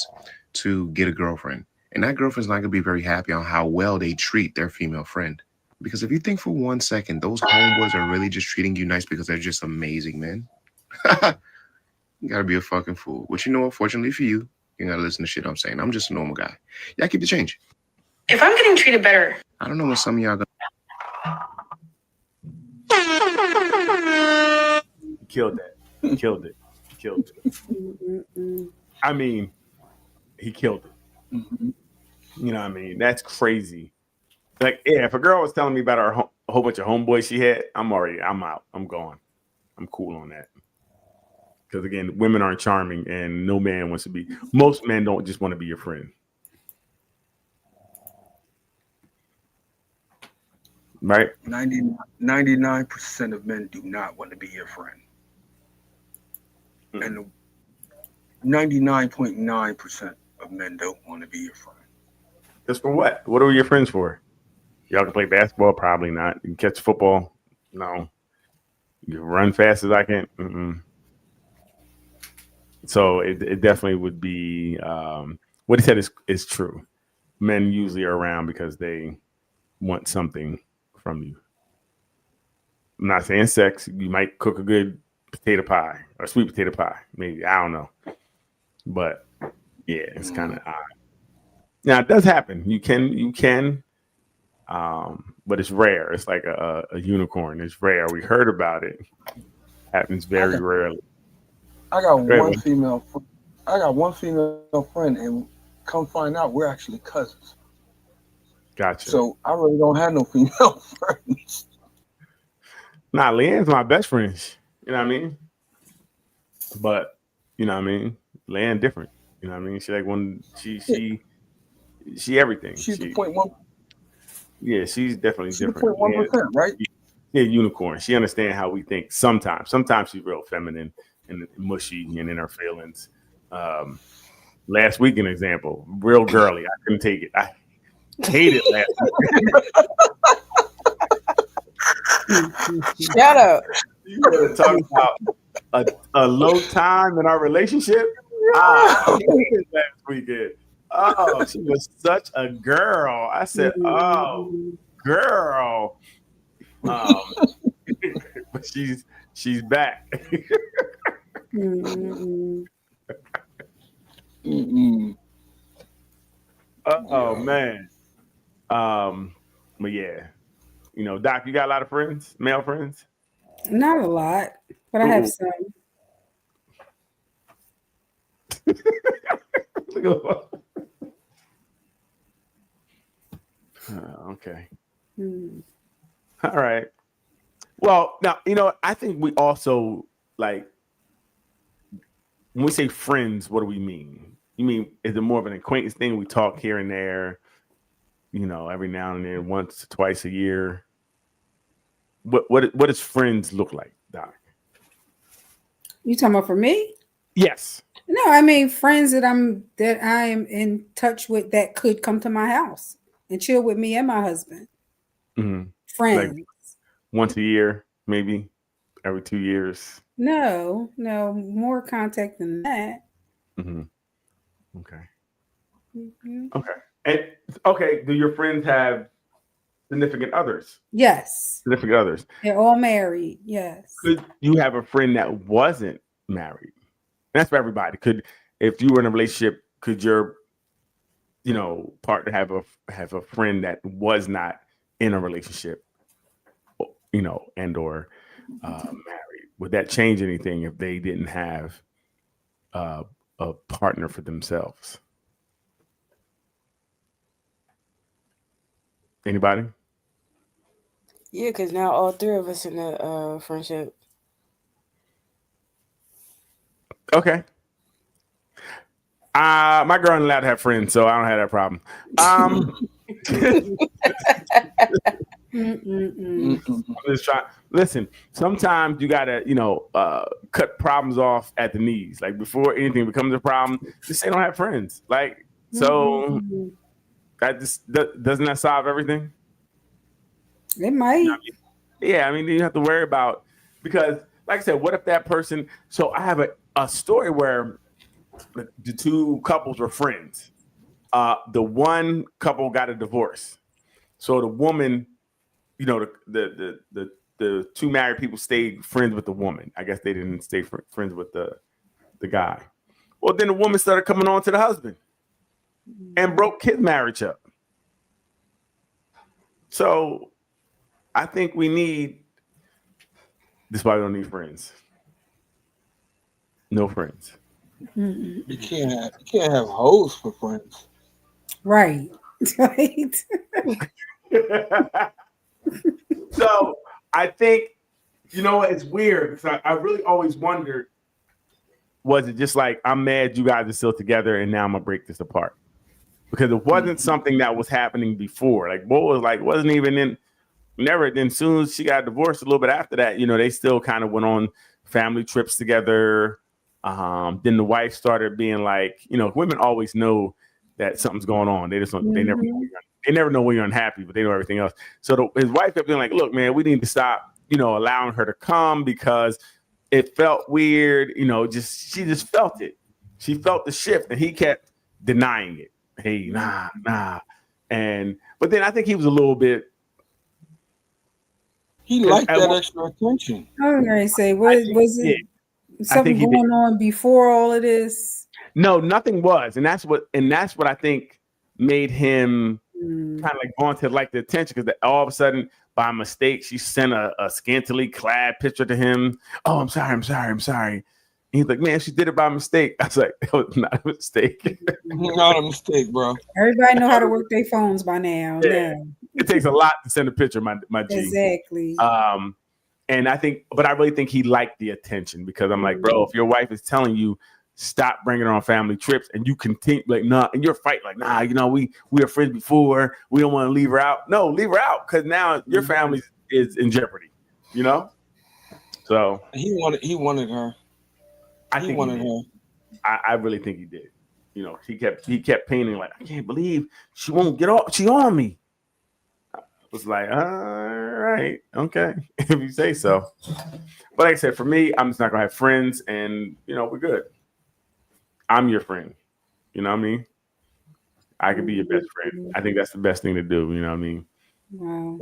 to get a girlfriend. And that girlfriend's not going to be very happy on how well they treat their female friend. Because if you think for 1 second, those homeboys are really just treating you nice because they're just amazing, man. You got to be a fucking fool. But you know what? Fortunately for you, you got to listen to shit I'm saying. I'm just a normal guy. Yeah, keep the change. If I'm getting treated better. I don't know what some of y'all got. He killed that. He killed it. He killed it. I mean, he killed it. You know what I mean? That's crazy. Like, yeah, if a girl was telling me about a whole bunch of homeboys she had, I'm out. I'm gone. I'm cool on that. Because again, women aren't charming and no man wants to be. Most men don't just want to be your friend. Right? 99% of men do not want to be your friend. And 99.9% of men don't want to be your friend. Just for what? What are your friends for? Y'all can play basketball? Probably not. You can catch football? No. You can run fast as I can? Mm-mm. So it definitely would be what he said is true. Men usually are around because they want something from you. I'm not saying sex. You might cook a good potato pie or sweet potato pie. Maybe. I don't know. But yeah, it's kind of odd. Now it does happen. You can, but it's rare. It's like a unicorn. It's rare. We heard about it. Happens very rarely. I got one female friend, and come find out we're actually cousins. Gotcha. So I really don't have no female friends. Nah, Leanne's my best friend. You know what I mean? But you know what I mean? Leanne different. You know what I mean? She like when she everything. She's the 0.1. Yeah, she's definitely she's different. 0.1%, right? Yeah, unicorn. She understands how we think sometimes. Sometimes she's real feminine and mushy and in her feelings. Last week, an example, real girly. I couldn't take it. I hated last week. Shut up. You want to talk about a low time in our relationship? I hated last weekend. Oh, she was such a girl. I said, oh, girl. But she's back. Oh man. But yeah, you know, Doc, you got a lot of friends, male friends? Not a lot, but I have some. Okay. All right. Well, now, you know, I think we also, like, when we say friends, what do we mean? You mean, is it more of an acquaintance thing? We talk here and there, you know, every now and then, once or twice a year. What does friends look like, Doc? You talking about for me? Yes. No, I mean friends that I am in touch with that could come to my house and chill with me and my husband. Mm-hmm. Friends. Like once a year, maybe every 2 years. No, more contact than that. Mm-hmm. Okay. Mm-hmm. Okay. And okay, do your friends have significant others? Yes. Significant others. They're all married. Yes. Could you have a friend that wasn't married? That's for everybody. If you were in a relationship, could your, you know, partner have a friend that was not in a relationship, you know, and or married? Would that change anything if they didn't have a partner for themselves? Anybody? Yeah, because now all three of us in a friendship. Okay. My girl ain't allowed to have friends, so I don't have that problem. I'm just trying. Listen, sometimes you gotta, cut problems off at the knees. Like before anything becomes a problem, just say don't have friends. Like so, that just doesn't that solve everything? It might. Yeah, I mean, you have to worry about because, like I said, what if that person? So I have a story where the two couples were friends. The one couple got a divorce, so the woman, the two married people stayed friends with the woman. I guess they didn't stay friends with the guy. Well, then the woman started coming on to the husband and broke his marriage up. So I think we need. This is why we don't need friends. No friends. You can't have hoes for friends. Right. Right. So I think, it's weird because I really always wondered, was it just like, I'm mad you guys are still together and now I'm gonna break this apart? Because it wasn't something that was happening before. Like Bo was like, wasn't even in, never. Then soon as she got divorced a little bit after that, they still kind of went on family trips together. Then the wife started being like, women always know that something's going on. They just don't, they never know when you're unhappy, but they know everything else. So his wife kept being like, look, man, we need to stop, allowing her to come because it felt weird. She just felt it. She felt the shift and he kept denying it. Hey, nah. But then I think he was a little bit. He liked that extra attention. I was going to say, was it something going on before all of this? No, nothing was. And that's what I think made him kind of like going to like the attention, because all of a sudden by mistake she sent a scantily clad picture to him. Oh, I'm sorry. And he's like, man, she did it by mistake. I was like, it was not a mistake. Not a mistake, bro. Everybody know how to work their phones by now. Yeah. It takes a lot to send a picture, my G. Exactly. And I really think he liked the attention, because I'm like, bro, if your wife is telling you stop bringing her on family trips and you continue like, nah, and you're fighting like, nah, we were friends before, we don't want to leave her out. No, leave her out, because now your family is in jeopardy, So he wanted her. He wanted her. I really think he did. He kept painting like, I can't believe she won't get off. She on me. I was like, all right, okay, if you say so. But like I said, for me, I'm just not gonna have friends, and we're good. I'm your friend. You know what I mean? I could be your best friend. I think that's the best thing to do. You know what I mean? Wow.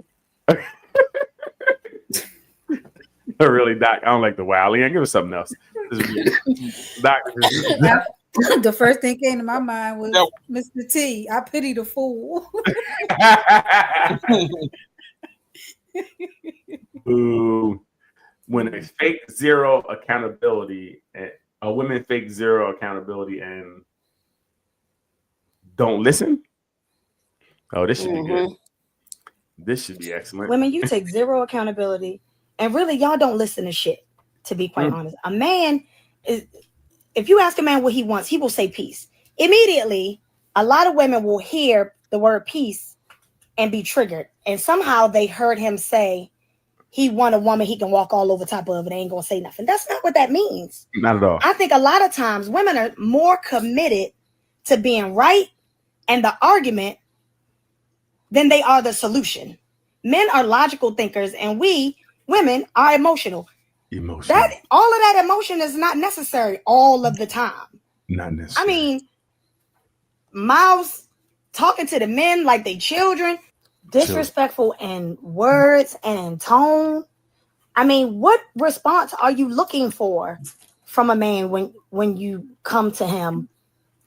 Really, Doc, I don't like the wow. Leanne, give us something else. Doc, the first thing came to my mind was Mr. T. I pity the fool. Ooh. When a fake zero accountability, women fake zero accountability and don't listen. Oh, this should be good. This should be excellent. Women, you take zero accountability, and really, y'all don't listen to shit. To be quite honest, a man is. If you ask a man what he wants, he will say peace. Immediately, a lot of women will hear the word peace and be triggered. And somehow they heard him say he want a woman he can walk all over top of and ain't gonna say nothing. That's not what that means. Not at all. I think a lot of times women are more committed to being right and the argument than they are the solution. Men are logical thinkers, and we women are emotional. That all of that emotion is not necessary all of the time. Not necessary. I mean, mouths talking to the men like they children, disrespectful in words and in tone. I mean, what response are you looking for from a man when you come to him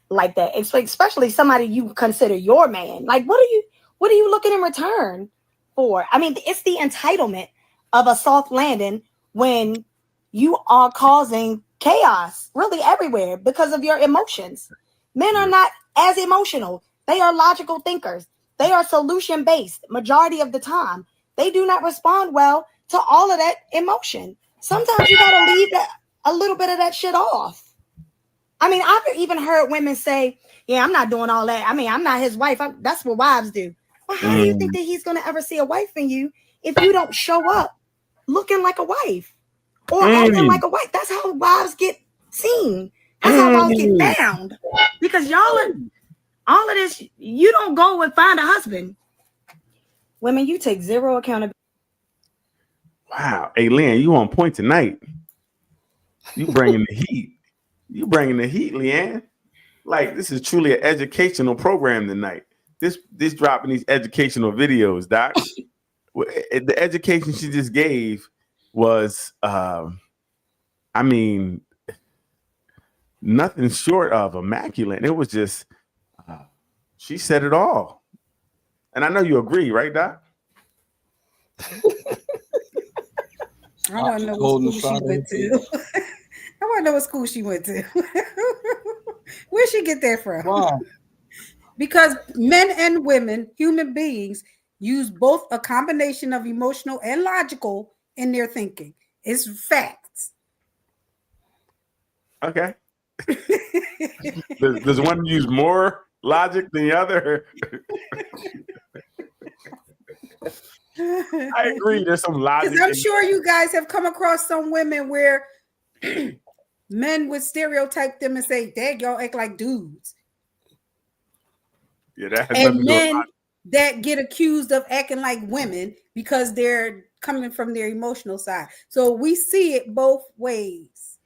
like that? It's like, especially somebody you consider your man. Like, what are you looking in return for? I mean, it's the entitlement of a soft landing when you are causing chaos really everywhere because of your emotions. Men are not as emotional. They are logical thinkers. They are solution based majority of the time. they do not respond well to all of that emotion. Sometimes you gotta leave a little bit of that shit off. I mean, I've even heard women say, yeah, I'm not doing all that. I mean, I'm not his wife. That's what wives do. Well, how do you think that he's gonna ever see a wife in you if you don't show up looking like a wife or acting like a wife? That's how wives get seen. That's how wives get found. Because y'all are all of this, you don't go and find a husband. Women, you take zero accountability. Wow. Hey, Leanne, you on point tonight. You bringing the heat. You bringing the heat, Leanne. Like, this is truly an educational program tonight. This dropping these educational videos, Doc. The education she just gave was, I mean, nothing short of immaculate. It was just, she said it all. And I know you agree, right, Doc? I want to know what school she went to. I want to know what school she went to. Where'd she get that from? Wow. Because men and women, human beings, use both a combination of emotional and logical in their thinking. It's facts. Okay. Does one use more logic than the other? I agree. There's some logic. Because I'm sure you guys have come across some women where men would stereotype them and say, "Dang, y'all act like dudes." Yeah, that has and men that get accused of acting like women because they're coming from their emotional side. So we see it both ways.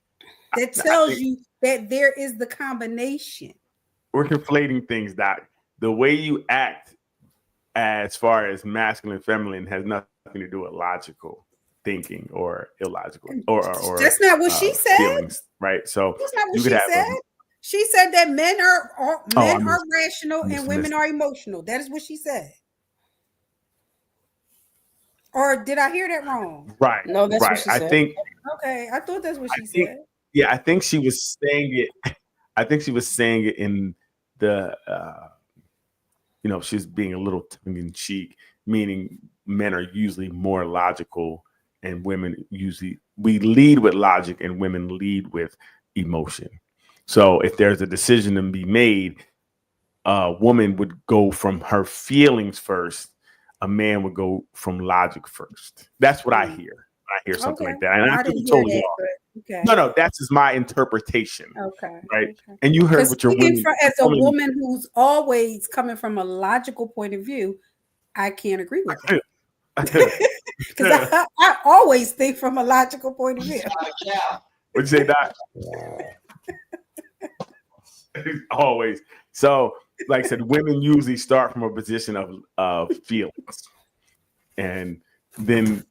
That tells you that there is the combination. We're conflating things, Doc. The way you act as far as masculine and feminine has nothing to do with logical thinking or illogical or that's not what she said. Feelings, right? So that's not what she said. She said that men are rational and women are emotional. That is what she said. Or did I hear that wrong? Right. No, that's right. what she said. I think. Okay, I thought that's what she said. Yeah, I think she was saying it. I think she was saying it in the, she's being a little tongue in cheek, meaning men are usually more logical and women we lead with logic and women lead with emotion. So if there's a decision to be made, a woman would go from her feelings first. A man would go from logic first. That's what I hear. I hear something like that. And I could be totally wrong. Okay. No, that's just my interpretation. Okay. Right. Okay. And you heard what your woman as a woman who's always coming from a logical point of view, I can't agree with that. Because I always think from a logical point of view. What'd you say, Doc? Always. So, like I said, women usually start from a position of feelings. And then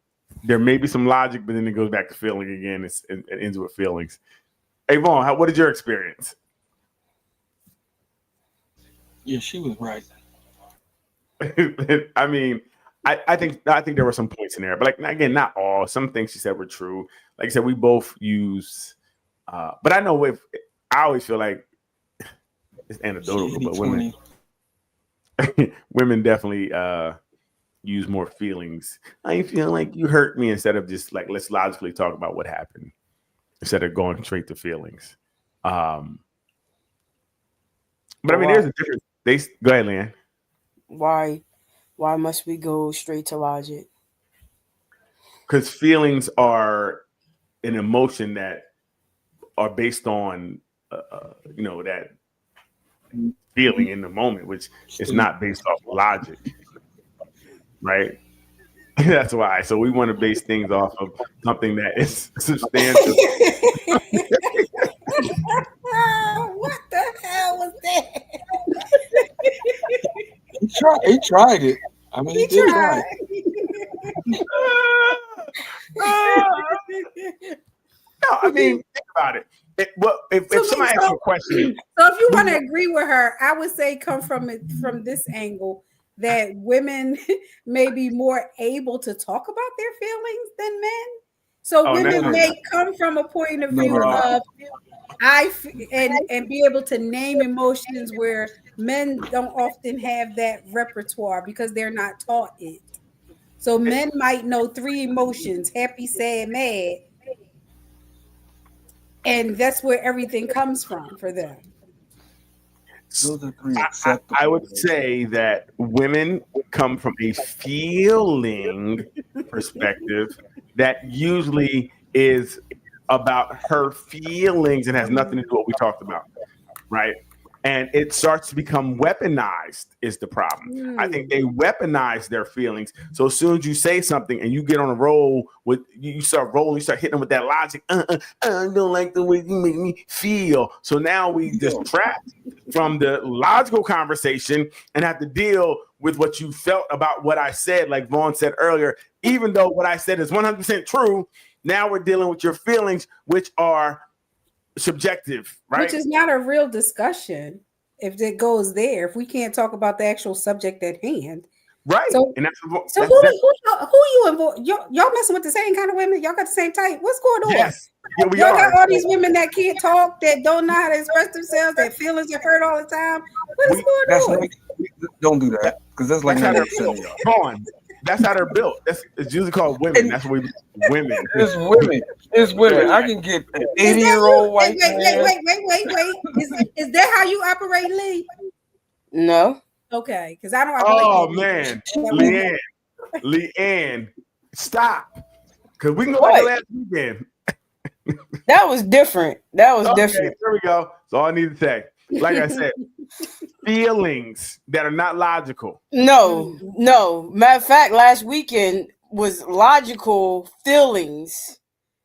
there may be some logic, but then it goes back to feeling again. It ends with feelings. Hey, Vaughn, what is your experience? Yeah, she was right. I mean, I think there were some points in there, but like again, not all. Some things she said were true. Like I said, we both use, but I know I always feel like it's anecdotal, but women definitely use more feelings. I feel like you hurt me instead of just like let's logically talk about what happened instead of going straight to feelings. But I mean, there's a difference. Go ahead, Leanne. Why must we go straight to logic? Because feelings are an emotion that are based on, that feeling in the moment, which is not based off logic, right? That's why. So we want to base things off of something that is substantial. What the hell was that? He tried it. I mean, he did try. No, I mean, think about it. If somebody asks you a question. So if you want to agree with her, I would say come from this angle that women may be more able to talk about their feelings than men. So women may come from a point of view of and be able to name emotions where men don't often have that repertoire because they're not taught it. So men might know 3 emotions: happy, sad, mad. And that's where everything comes from for them. Those are 3 I would say that women come from a feeling perspective that usually is about her feelings and has nothing to do with what we talked about, right? And it starts to become weaponized is the problem. I think they weaponize their feelings. So as soon as you say something and you get on a roll with, you start rolling, you start hitting them with that logic. I don't like the way you make me feel. So now we distract from the logical conversation and have to deal with what you felt about what I said. Like Vaughn said earlier, even though what I said is 100% true, now we're dealing with your feelings, which are subjective, right? Which is not a real discussion if it goes there. If we can't talk about the actual subject at hand, right? So, and who you involved? Y'all messing with the same kind of women? Y'all got the same type? What's going on? Yes, yeah, we y'all are. got all these women that can't talk, that don't know how to express themselves, that feelings are hurt all the time. What is going on? Don't do that, because that's like 90% of y'all. That's how they're built. It's usually called women. That's what we women. It's women. It's women. I can get an 80-year-old white man. Wait. Is that how you operate, Lee? No. Okay, because I don't operate. Oh man, Leanne, stop. Because we can go back to last weekend. That was different. Different. There we go. That's all I need to say. Like I said, feelings that are not logical. No. Matter of fact, last weekend was logical feelings.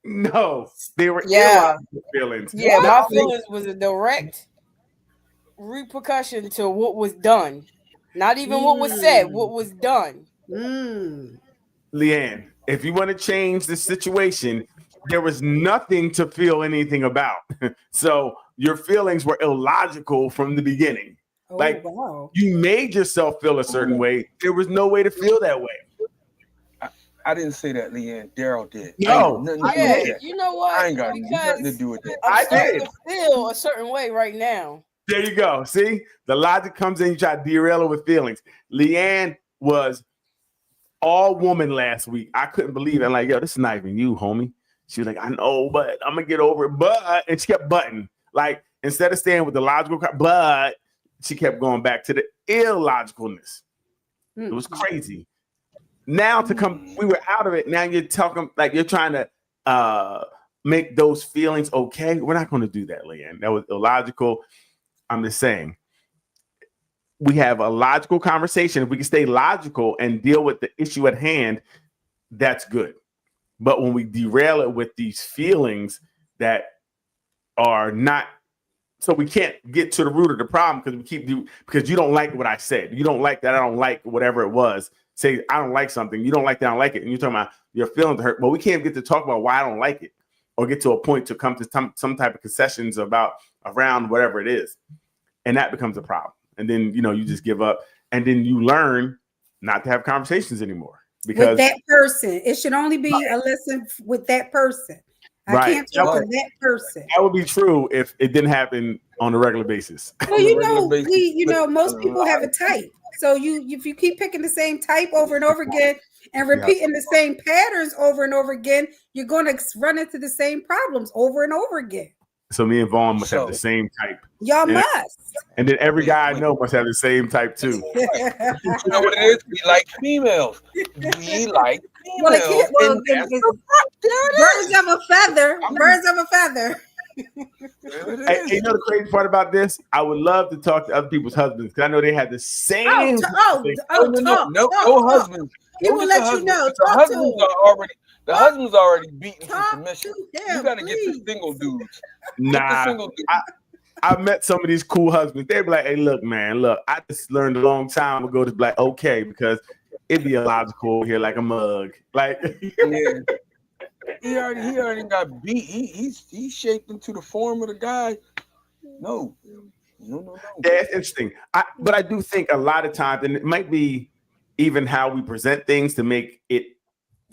No, they were illogical feelings. Yeah, my feelings was a direct repercussion to what was done. Not even what was said, what was done. Leanne, if you want to change the situation, there was nothing to feel anything about. So your feelings were illogical from the beginning. You made yourself feel a certain way. There was no way to feel that way. I didn't say that, Leanne. Daryl did. No, you know what? I ain't got nothing to do with that. I'm starting to feel a certain way right now. There you go. See, the logic comes in. You try to derail it with feelings. Leanne was all woman last week. I couldn't believe it. I'm like, yo, this is not even you, homie. She was like, I know, but I'm gonna get over it. But and she kept butting. Like instead of staying with the logical, but she kept going back to the illogicalness. It was crazy. Now we were out of it. Now you're talking like you're trying to make those feelings okay. We're not going to do that, Leanne. That was illogical. I'm just saying we have a logical conversation. If we can stay logical and deal with the issue at hand, that's good. But when we derail it with these feelings that are not, so we can't get to the root of the problem because you don't like what I said. You don't like that. I don't like whatever it was. Say, I don't like something. You don't like that. I don't like it. And you're talking about your feelings hurt. But we can't get to talk about why I don't like it or get to a point to come to some type of concessions around whatever it is. And that becomes a problem. And then, you just give up. And then you learn not to have conversations anymore. Because with that person, it should only be a lesson with that person. I can't talk to that person. That would be true if it didn't happen on a regular basis. Well, most people have a type. So if you keep picking the same type over and over again and repeating the same patterns over and over again, you're going to run into the same problems over and over again. So me and Vaughn must have the same type. Y'all must. And then every guy I know must have the same type too. You know what it is? We like females. We like females. Birds of a feather. Birds of a feather. Hey, you know the crazy part about this? I would love to talk to other people's husbands because I know they have the same. No husbands. He will let you know. The husband's already beaten to submission. You got to get the single dudes. Nah, I met some of these cool husbands. They'd be like, "Hey, look, man, I just learned a long time ago to be like, okay, because it'd be illogical here, like a mug, like." Yeah. He already got beat. He's shaped into the form of the guy. No. Yeah, it's interesting. But I do think a lot of times, and it might be even how we present things to make it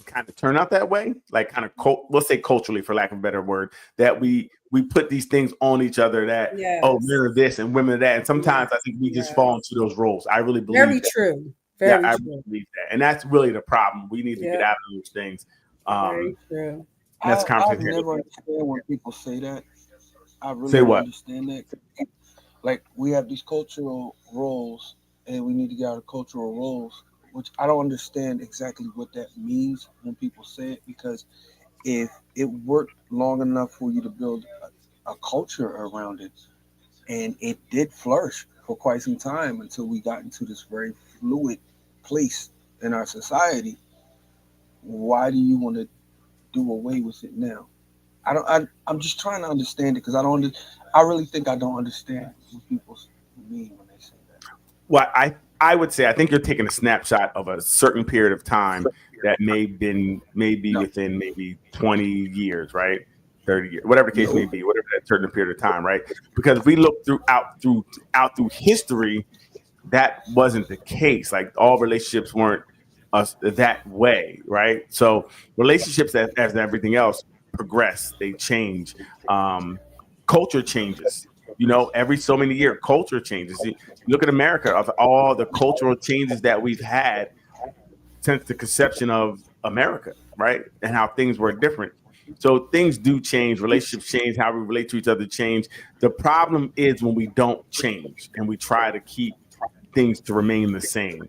kind of turn out that way, like kind of we'll say culturally, for lack of a better word, that we put these things on each other that men are this and women are that, and sometimes I think we just fall into those roles. I really believe very true. Very I true. believe that, and that's really the problem. We need to get Yeah. out of those things. Very true. That's I conversation. never understand when people say that. I really Say don't what? understand that. Like we have these cultural roles, and we need to get out of cultural roles, which I don't understand exactly what that means when people say it. Because if it worked long enough for you to build a culture around it, and it did flourish for quite some time until we got into this very fluid place in our society, why do you want to do away with it now? I'm just trying to understand it because I really think I don't understand what people mean when they say that. Well, I would say I think you're taking a snapshot of a certain period of time that may be within maybe 20 years, right? 30 years, whatever the case may be, whatever that certain period of time, right? Because if we look through history, that wasn't the case. Like all relationships weren't that way, right? So relationships, as everything else, progress, they change. Culture changes. Every so many years, culture changes. You look at America, of all the cultural changes that we've had since the conception of America, right? And how things were different. So things do change, relationships change, how we relate to each other change. The problem is when we don't change and we try to keep things to remain the same.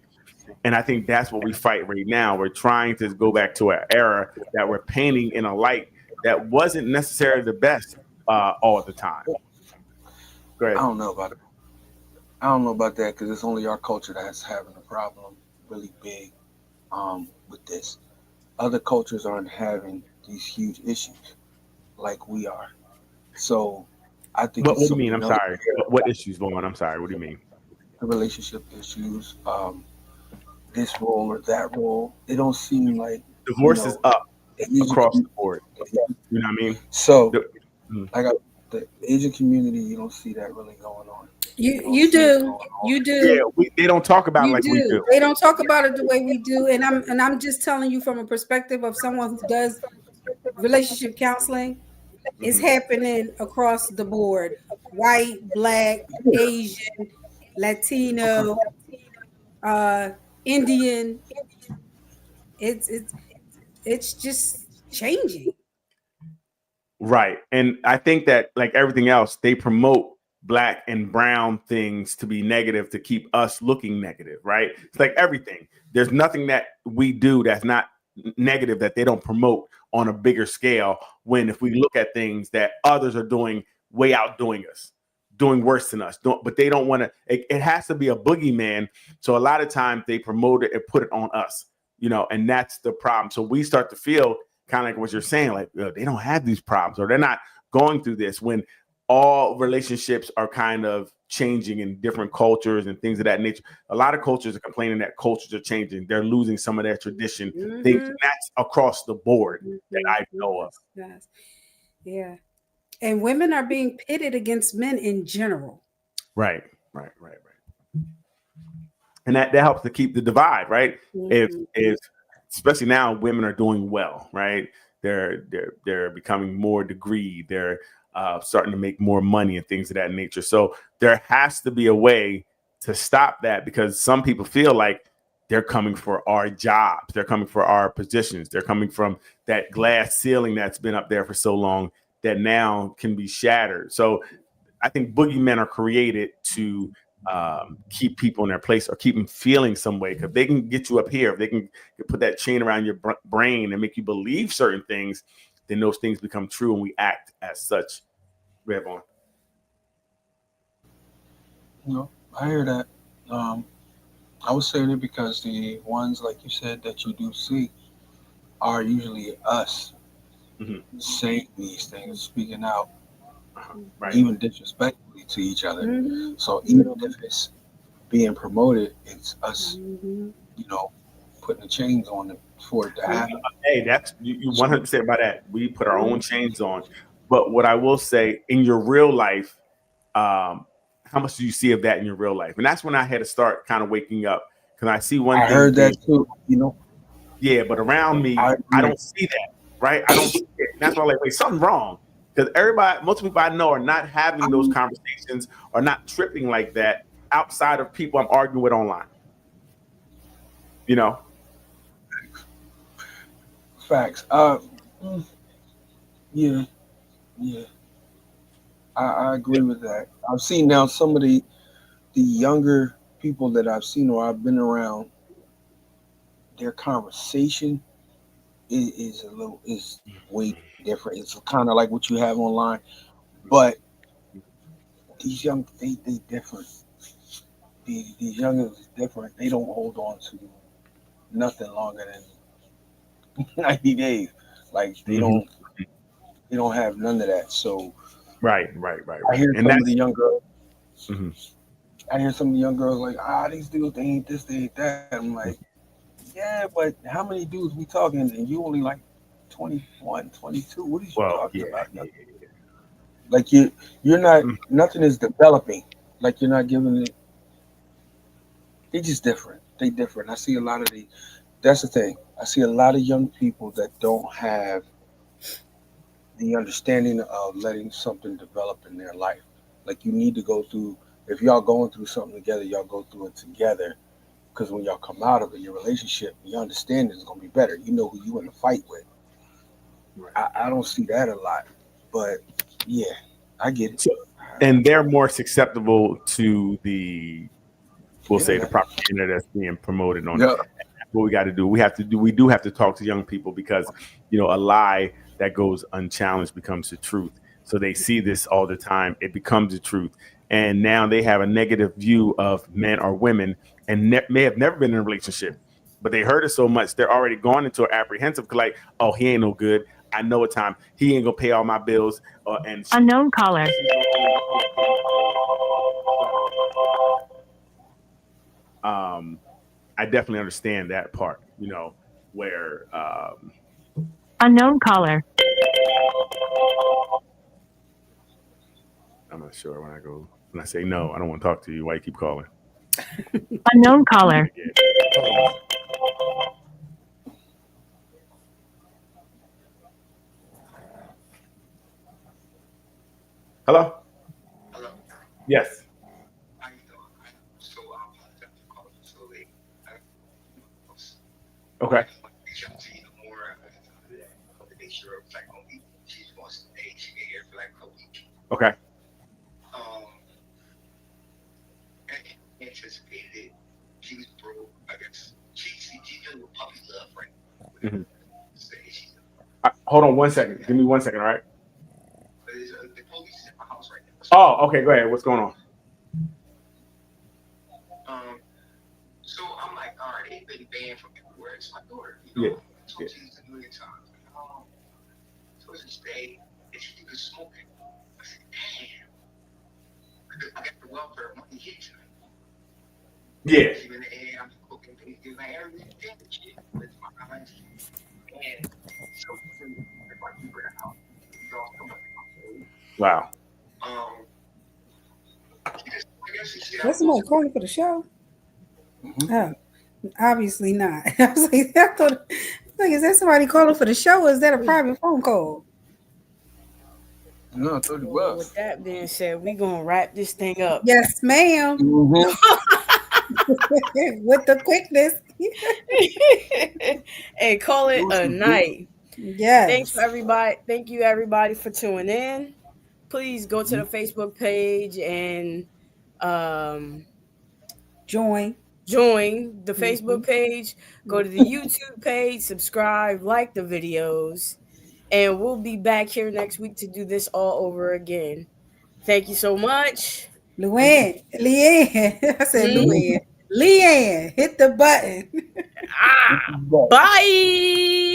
And I think that's what we fight right now. We're trying to go back to an era that we're painting in a light that wasn't necessarily the best all the time. Go ahead. I don't know about it. I don't know about that because it's only our culture that's having a problem really big with this. Other cultures aren't having these huge issues like we are. So I think. What do you mean? I'm sorry. What issues, Vaughn? I'm sorry. What do you mean? The relationship issues, this role or that role. It don't seem like divorce is up across the board. You know what I mean? So, like the Asian community, you don't see that really going on. You do. Yeah, they don't talk about it like we do. They don't talk about it the way we do. And I'm just telling you from a perspective of someone who does relationship counseling. It's happening across the board: white, black, Asian, Latino, Indian. It's just changing. Right. And I think that, like everything else, they promote black and brown things to be negative to keep us looking negative, right? It's like everything. There's nothing that we do that's not negative that they don't promote on a bigger scale, when if we look at things that others are doing, way outdoing us, doing worse than us, but they don't want to, it has to be a boogeyman. So a lot of times they promote it and put it on us, and that's the problem. So we start to feel kind of like what you're saying, like they don't have these problems or they're not going through this, when all relationships are kind of changing in different cultures and things of that nature. A lot of cultures are complaining that cultures are changing. They're losing some of their tradition. Things, and that's across the board that I know of. Yes. Yeah. And women are being pitted against men in general. Right. And that helps to keep the divide, right? If especially now women are doing well, right? They're becoming more degreed. They're starting to make more money and things of that nature. So there has to be a way to stop that, because some people feel like they're coming for our jobs. They're coming for our positions. They're coming from that glass ceiling that's been up there for so long that now can be shattered. So I think boogeymen are created to keep people in their place or keep them feeling some way, because they can get you up here. If they can put that chain around your brain and make you believe certain things, then those things become true and we act as such. Rev on. No, I hear that. I was saying it because the ones, like you said, that you do see are usually us saying these things, speaking out, even disrespectfully to each other. So even if it's being promoted, it's us, putting the chains on it for it to happen. Hey, that's you 100% about that. We put our own chains on. But what I will say, in your real life, how much do you see of that in your real life? And that's when I had to start kind of waking up, because I see one thing. I heard that too, Yeah, but around me, I don't see that, right? I don't see it. And that's why I'm like, wait, something wrong. Because most people I know are not having those conversations, or not tripping like that outside of people I'm arguing with online. You know. Facts. Yeah. I agree with that. I've seen now some of the younger people that I've seen or I've been around, their conversation is way different. It's kind of like what you have online, but these young they different. These youngers is different. They don't hold on to nothing longer than 90 days. Like they don't have none of that. So right. I hear some of the young girls. I hear some of the young girls like, these dudes, they ain't this, they ain't that. I'm like, yeah, but how many dudes we talking? And you only like 21, 22. What are you talking about? Yeah. Like you're not, nothing is developing. Like you're not giving it. They just different. They different. I see a lot of that's the thing. I see a lot of young people that don't have the understanding of letting something develop in their life. Like you need to go through, if y'all going through something together, y'all go through it together. Because when y'all come out of it, your relationship, your understanding is going to be better. You know who you in a fight with. Right. I don't see that a lot. But yeah, I get it. And they're more susceptible to the, we'll say, the propaganda that's being promoted on it. What we got to do, we do have to talk to young people because, you know, a lie that goes unchallenged becomes the truth. So they see this all the time. It becomes the truth. And now they have a negative view of men or women and may have never been in a relationship, but they heard it so much, they're already gone into an apprehensive, like, oh, he ain't no good. I know what time. He ain't going to pay all my bills. And unknown caller. I definitely understand that part, you know, where unknown caller. I'm not sure when I say no, I don't want to talk to you. Why you keep calling? Unknown caller. Hello? Yes. Okay. Okay. Anticipated she was broke. I guess she's dealing with puppy love right now. Hold on 1 second. Give me 1 second, all right? The police is at my house right now. Oh, okay. Go ahead. What's going on? So I'm like, all right, they've been banned from everywhere. It's my daughter. You know? Yeah. She's a million times. So it's just day that she was smoking. I said, damn. I got the welfare money hit tonight. Yeah. In the air, I'm cooking things in my area, shit with my eyes. And so if I keep her out, wow. That's somebody calling for the show? Oh, obviously not. I was like, is that somebody calling for the show, or is that a private phone call? No, I thought it was. With that being said, we're gonna wrap this thing up. Yes, ma'am. With the quickness. And call it a night. Yes. Thanks for everybody. Thank you everybody for tuning in. Please go to the Facebook page and join the Facebook page. Go to the YouTube page, subscribe, like the videos, and we'll be back here next week to do this all over again. Thank you so much. Leanne. I said Leanne. Leanne, hit the button. Bye.